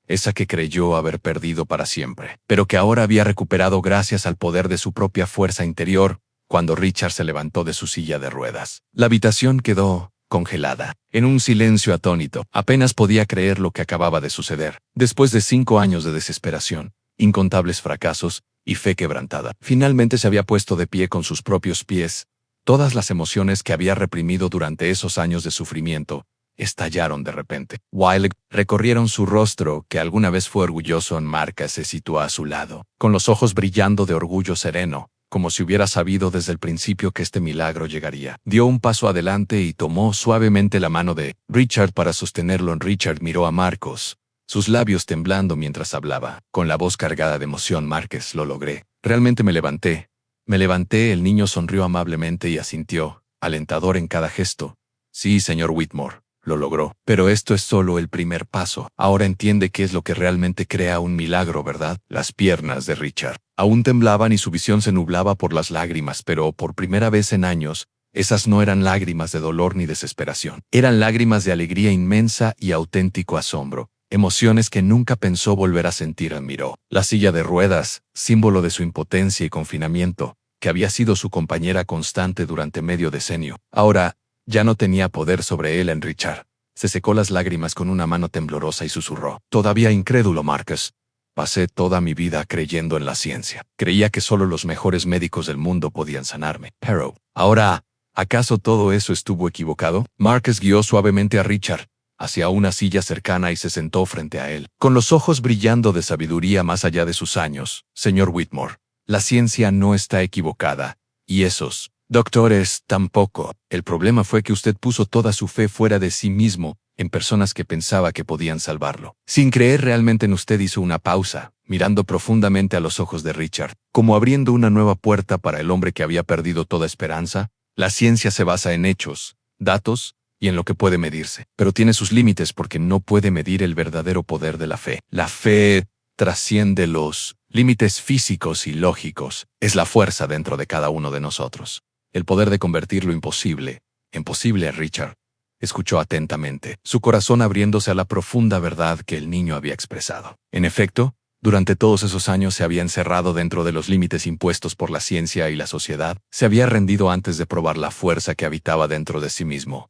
esa que creyó haber perdido para siempre, pero que ahora había recuperado gracias al poder de su propia fuerza interior. Cuando Richard se levantó de su silla de ruedas, la habitación quedó congelada, en un silencio atónito. Apenas podía creer lo que acababa de suceder. Después de 5 años de desesperación, incontables fracasos y fe quebrantada, finalmente se había puesto de pie con sus propios pies. Todas las emociones que había reprimido durante esos años de sufrimiento estallaron de repente. While recorrieron su rostro, que alguna vez fue orgulloso. Marcus se situó a su lado, con los ojos brillando de orgullo sereno, como si hubiera sabido desde el principio que este milagro llegaría. Dio un paso adelante y tomó suavemente la mano de Richard para sostenerlo. Richard miró a Marcus, sus labios temblando mientras hablaba, con la voz cargada de emoción. Marcus, lo logré. Realmente me levanté. Me levanté. El niño sonrió amablemente y asintió, alentador en cada gesto. Sí, señor Whitmore. Lo logró. Pero esto es solo el primer paso. Ahora entiende qué es lo que realmente crea un milagro, ¿verdad? Las piernas de Richard aún temblaban y su visión se nublaba por las lágrimas, pero por primera vez en años, esas no eran lágrimas de dolor ni desesperación. Eran lágrimas de alegría inmensa y auténtico asombro. Emociones que nunca pensó volver a sentir. Admiró la silla de ruedas, símbolo de su impotencia y confinamiento, que había sido su compañera constante durante medio decenio. Ahora, ya no tenía poder sobre él. Richard se secó las lágrimas con una mano temblorosa y susurró. Todavía incrédulo, Marcus. Pasé toda mi vida creyendo en la ciencia. Creía que solo los mejores médicos del mundo podían sanarme. Pero, ahora, ¿acaso todo eso estuvo equivocado? Marcus guió suavemente a Richard hacia una silla cercana y se sentó frente a él, con los ojos brillando de sabiduría más allá de sus años. Señor Whitmore, la ciencia no está equivocada, y esos doctores tampoco. El problema fue que usted puso toda su fe fuera de sí mismo, en personas que pensaba que podían salvarlo. Sin creer realmente en usted. Hizo una pausa, mirando profundamente a los ojos de Richard, como abriendo una nueva puerta para el hombre que había perdido toda esperanza. La ciencia se basa en hechos, datos y en lo que puede medirse, pero tiene sus límites porque no puede medir el verdadero poder de la fe. La fe trasciende los límites físicos y lógicos. Es la fuerza dentro de cada uno de nosotros. El poder de convertir lo imposible en posible. Richard escuchó atentamente, su corazón abriéndose a la profunda verdad que el niño había expresado. En efecto, durante todos esos años se había encerrado dentro de los límites impuestos por la ciencia y la sociedad. Se había rendido antes de probar la fuerza que habitaba dentro de sí mismo.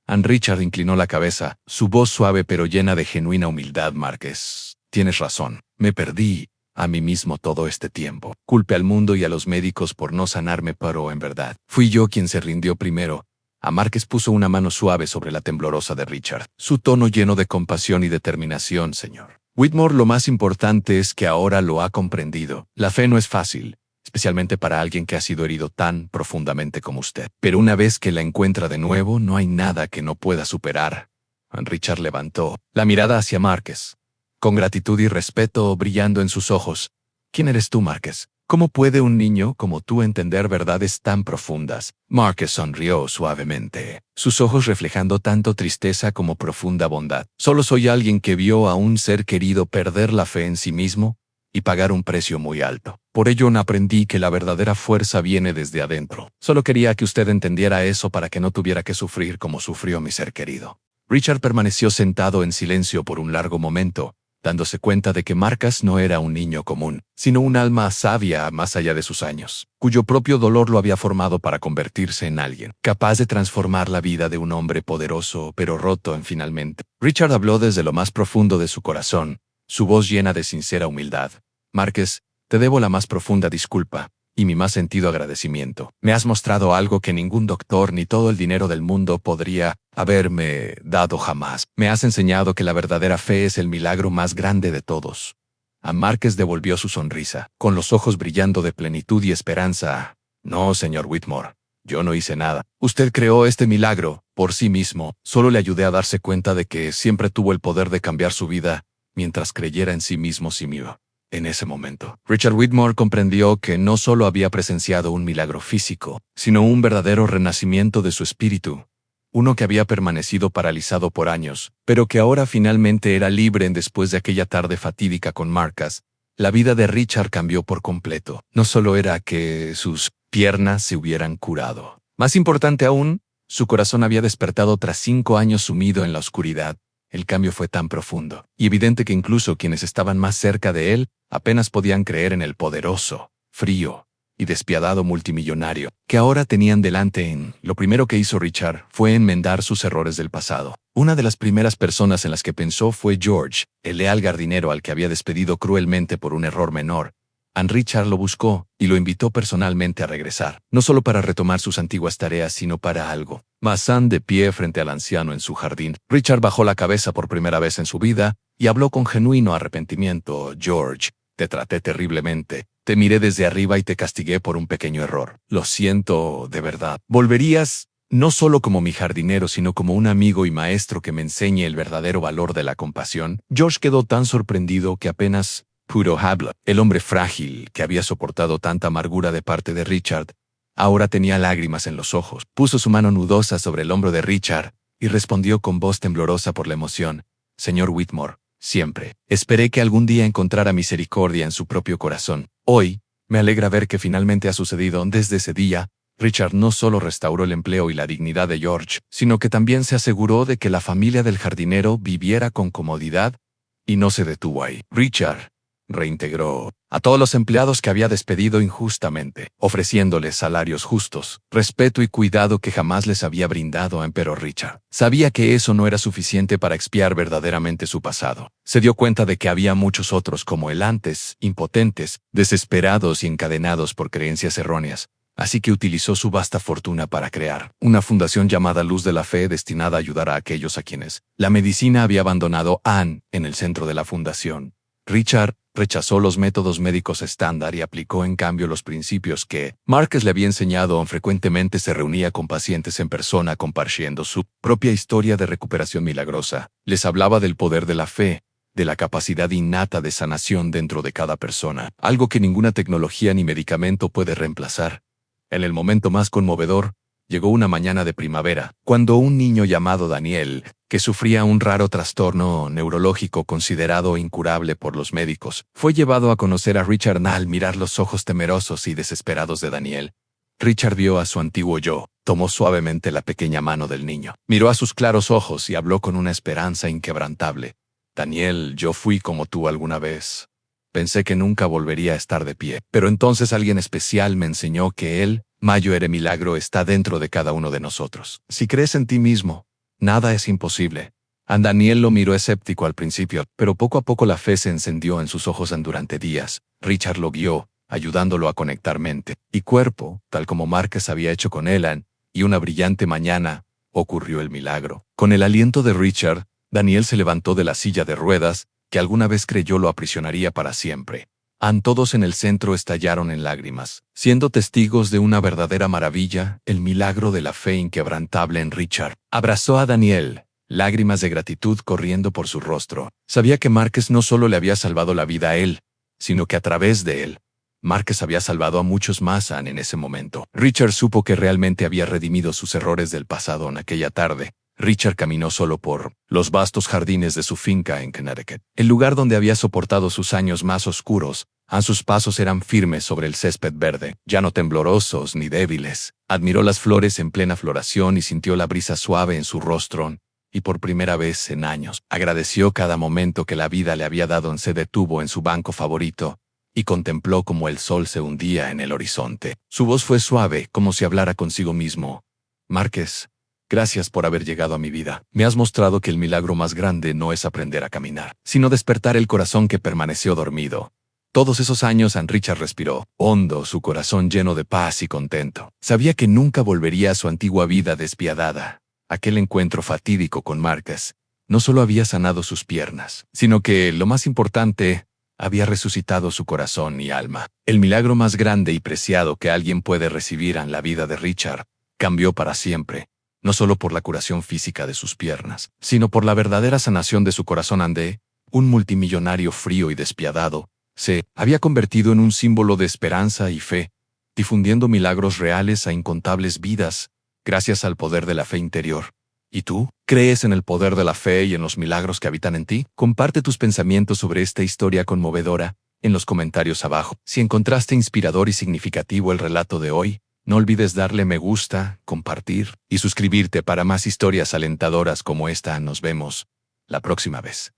Richard inclinó la cabeza, su voz suave pero llena de genuina humildad. Marcus, tienes razón. Me perdí a mí mismo todo este tiempo. Culpe al mundo y a los médicos por no sanarme, pero en verdad fui yo quien se rindió primero. Marcus puso una mano suave sobre la temblorosa de Richard, su tono lleno de compasión y determinación. Señor Whitmore, lo más importante es que ahora lo ha comprendido. La fe no es fácil, especialmente para alguien que ha sido herido tan profundamente como usted. Pero una vez que la encuentra de nuevo, no hay nada que no pueda superar. Richard levantó la mirada hacia Márquez, con gratitud y respeto brillando en sus ojos. ¿Quién eres tú, Márquez? ¿Cómo puede un niño como tú entender verdades tan profundas? Márquez sonrió suavemente, sus ojos reflejando tanto tristeza como profunda bondad. Solo soy alguien que vio a un ser querido perder la fe en sí mismo y pagar un precio muy alto. Por ello aprendí que la verdadera fuerza viene desde adentro. Solo quería que usted entendiera eso para que no tuviera que sufrir como sufrió mi ser querido. Richard permaneció sentado en silencio por un largo momento, dándose cuenta de que Marcus no era un niño común, sino un alma sabia más allá de sus años, cuyo propio dolor lo había formado para convertirse en alguien, capaz de transformar la vida de un hombre poderoso pero roto en finalmente. Richard habló desde lo más profundo de su corazón, su voz llena de sincera humildad. Marcus, te debo la más profunda disculpa y mi más sentido agradecimiento. Me has mostrado algo que ningún doctor ni todo el dinero del mundo podría haberme dado jamás. Me has enseñado que la verdadera fe es el milagro más grande de todos. A Márquez devolvió su sonrisa, con los ojos brillando de plenitud y esperanza. No, señor Whitmore, yo no hice nada. Usted creó este milagro por sí mismo. Solo le ayudé a darse cuenta de que siempre tuvo el poder de cambiar su vida mientras creyera en sí mismo simió. En ese momento, Richard Whitmore comprendió que no solo había presenciado un milagro físico, sino un verdadero renacimiento de su espíritu. Uno que había permanecido paralizado por años, pero que ahora finalmente era libre después de aquella tarde fatídica con Marcus. La vida de Richard cambió por completo. No solo era que sus piernas se hubieran curado. Más importante aún, su corazón había despertado tras 5 años sumido en la oscuridad. El cambio fue tan profundo y evidente que incluso quienes estaban más cerca de él apenas podían creer en el poderoso, frío y despiadado multimillonario que ahora tenían delante. Lo primero que hizo Richard fue enmendar sus errores del pasado. Una de las primeras personas en las que pensó fue George, el leal jardinero al que había despedido cruelmente por un error menor. Richard lo buscó y lo invitó personalmente a regresar, no solo para retomar sus antiguas tareas, sino para algo más. De pie frente al anciano en su jardín, Richard bajó la cabeza por primera vez en su vida y habló con genuino arrepentimiento. George, te traté terriblemente, te miré desde arriba y te castigué por un pequeño error. Lo siento, de verdad. ¿Volverías, no solo como mi jardinero, sino como un amigo y maestro que me enseñe el verdadero valor de la compasión? George quedó tan sorprendido que apenas pudo hablar. El hombre frágil, que había soportado tanta amargura de parte de Richard, ahora tenía lágrimas en los ojos. Puso su mano nudosa sobre el hombro de Richard y respondió con voz temblorosa por la emoción. Señor Whitmore, siempre esperé que algún día encontrara misericordia en su propio corazón. Hoy, me alegra ver que finalmente ha sucedido. Desde ese día, Richard no solo restauró el empleo y la dignidad de George, sino que también se aseguró de que la familia del jardinero viviera con comodidad y no se detuvo ahí. Richard reintegró a todos los empleados que había despedido injustamente, ofreciéndoles salarios justos, respeto y cuidado que jamás les había brindado. Pero Richard sabía que eso no era suficiente para expiar verdaderamente su pasado. Se dio cuenta de que había muchos otros como él antes, impotentes, desesperados y encadenados por creencias erróneas. Así que utilizó su vasta fortuna para crear una fundación llamada Luz de la Fe destinada a ayudar a aquellos a quienes la medicina había abandonado. En el centro de la fundación, Richard rechazó los métodos médicos estándar y aplicó en cambio los principios que Márquez le había enseñado. Frecuentemente se reunía con pacientes en persona compartiendo su propia historia de recuperación milagrosa. Les hablaba del poder de la fe, de la capacidad innata de sanación dentro de cada persona, algo que ninguna tecnología ni medicamento puede reemplazar. En el momento más conmovedor, llegó una mañana de primavera, cuando un niño llamado Daniel, que sufría un raro trastorno neurológico considerado incurable por los médicos, fue llevado a conocer a Richard. Al mirar los ojos temerosos y desesperados de Daniel, Richard vio a su antiguo yo. Tomó suavemente la pequeña mano del niño, miró a sus claros ojos y habló con una esperanza inquebrantable. Daniel, yo fui como tú alguna vez. Pensé que nunca volvería a estar de pie, pero entonces alguien especial me enseñó que el mayor milagro está dentro de cada uno de nosotros. Si crees en ti mismo, nada es imposible. Daniel lo miró escéptico al principio, pero poco a poco la fe se encendió en sus ojos. Durante días, Richard lo guió, ayudándolo a conectar mente y cuerpo, tal como Márquez había hecho con Elan, y una brillante mañana, ocurrió el milagro. Con el aliento de Richard, Daniel se levantó de la silla de ruedas, que alguna vez creyó lo aprisionaría para siempre. Todos en el centro estallaron en lágrimas, siendo testigos de una verdadera maravilla, el milagro de la fe inquebrantable en Richard. Abrazó a Daniel, lágrimas de gratitud corriendo por su rostro. Sabía que Márquez no solo le había salvado la vida a él, sino que a través de él, Márquez había salvado a muchos más en ese momento. Richard supo que realmente había redimido sus errores del pasado en aquella tarde. Richard caminó solo por los vastos jardines de su finca en Connecticut, el lugar donde había soportado sus años más oscuros. Sus pasos eran firmes sobre el césped verde, ya no temblorosos ni débiles. Admiró las flores en plena floración y sintió la brisa suave en su rostro, y por primera vez en años, agradeció cada momento que la vida le había dado. Se detuvo en su banco favorito y contempló cómo el sol se hundía en el horizonte. Su voz fue suave, como si hablara consigo mismo. Márquez, gracias por haber llegado a mi vida. Me has mostrado que el milagro más grande no es aprender a caminar, sino despertar el corazón que permaneció dormido. Todos esos años Richard respiró hondo, su corazón lleno de paz y contento. Sabía que nunca volvería a su antigua vida despiadada. Aquel encuentro fatídico con Márquez no solo había sanado sus piernas, sino que, lo más importante, había resucitado su corazón y alma. El milagro más grande y preciado que alguien puede recibir en la vida de Richard cambió para siempre, no solo por la curación física de sus piernas, sino por la verdadera sanación de su corazón. Un multimillonario frío y despiadado, se había convertido en un símbolo de esperanza y fe, difundiendo milagros reales a incontables vidas, gracias al poder de la fe interior. ¿Y tú? ¿Crees en el poder de la fe y en los milagros que habitan en ti? Comparte tus pensamientos sobre esta historia conmovedora en los comentarios abajo. Si encontraste inspirador y significativo el relato de hoy, no olvides darle me gusta, compartir y suscribirte para más historias alentadoras como esta. Nos vemos la próxima vez.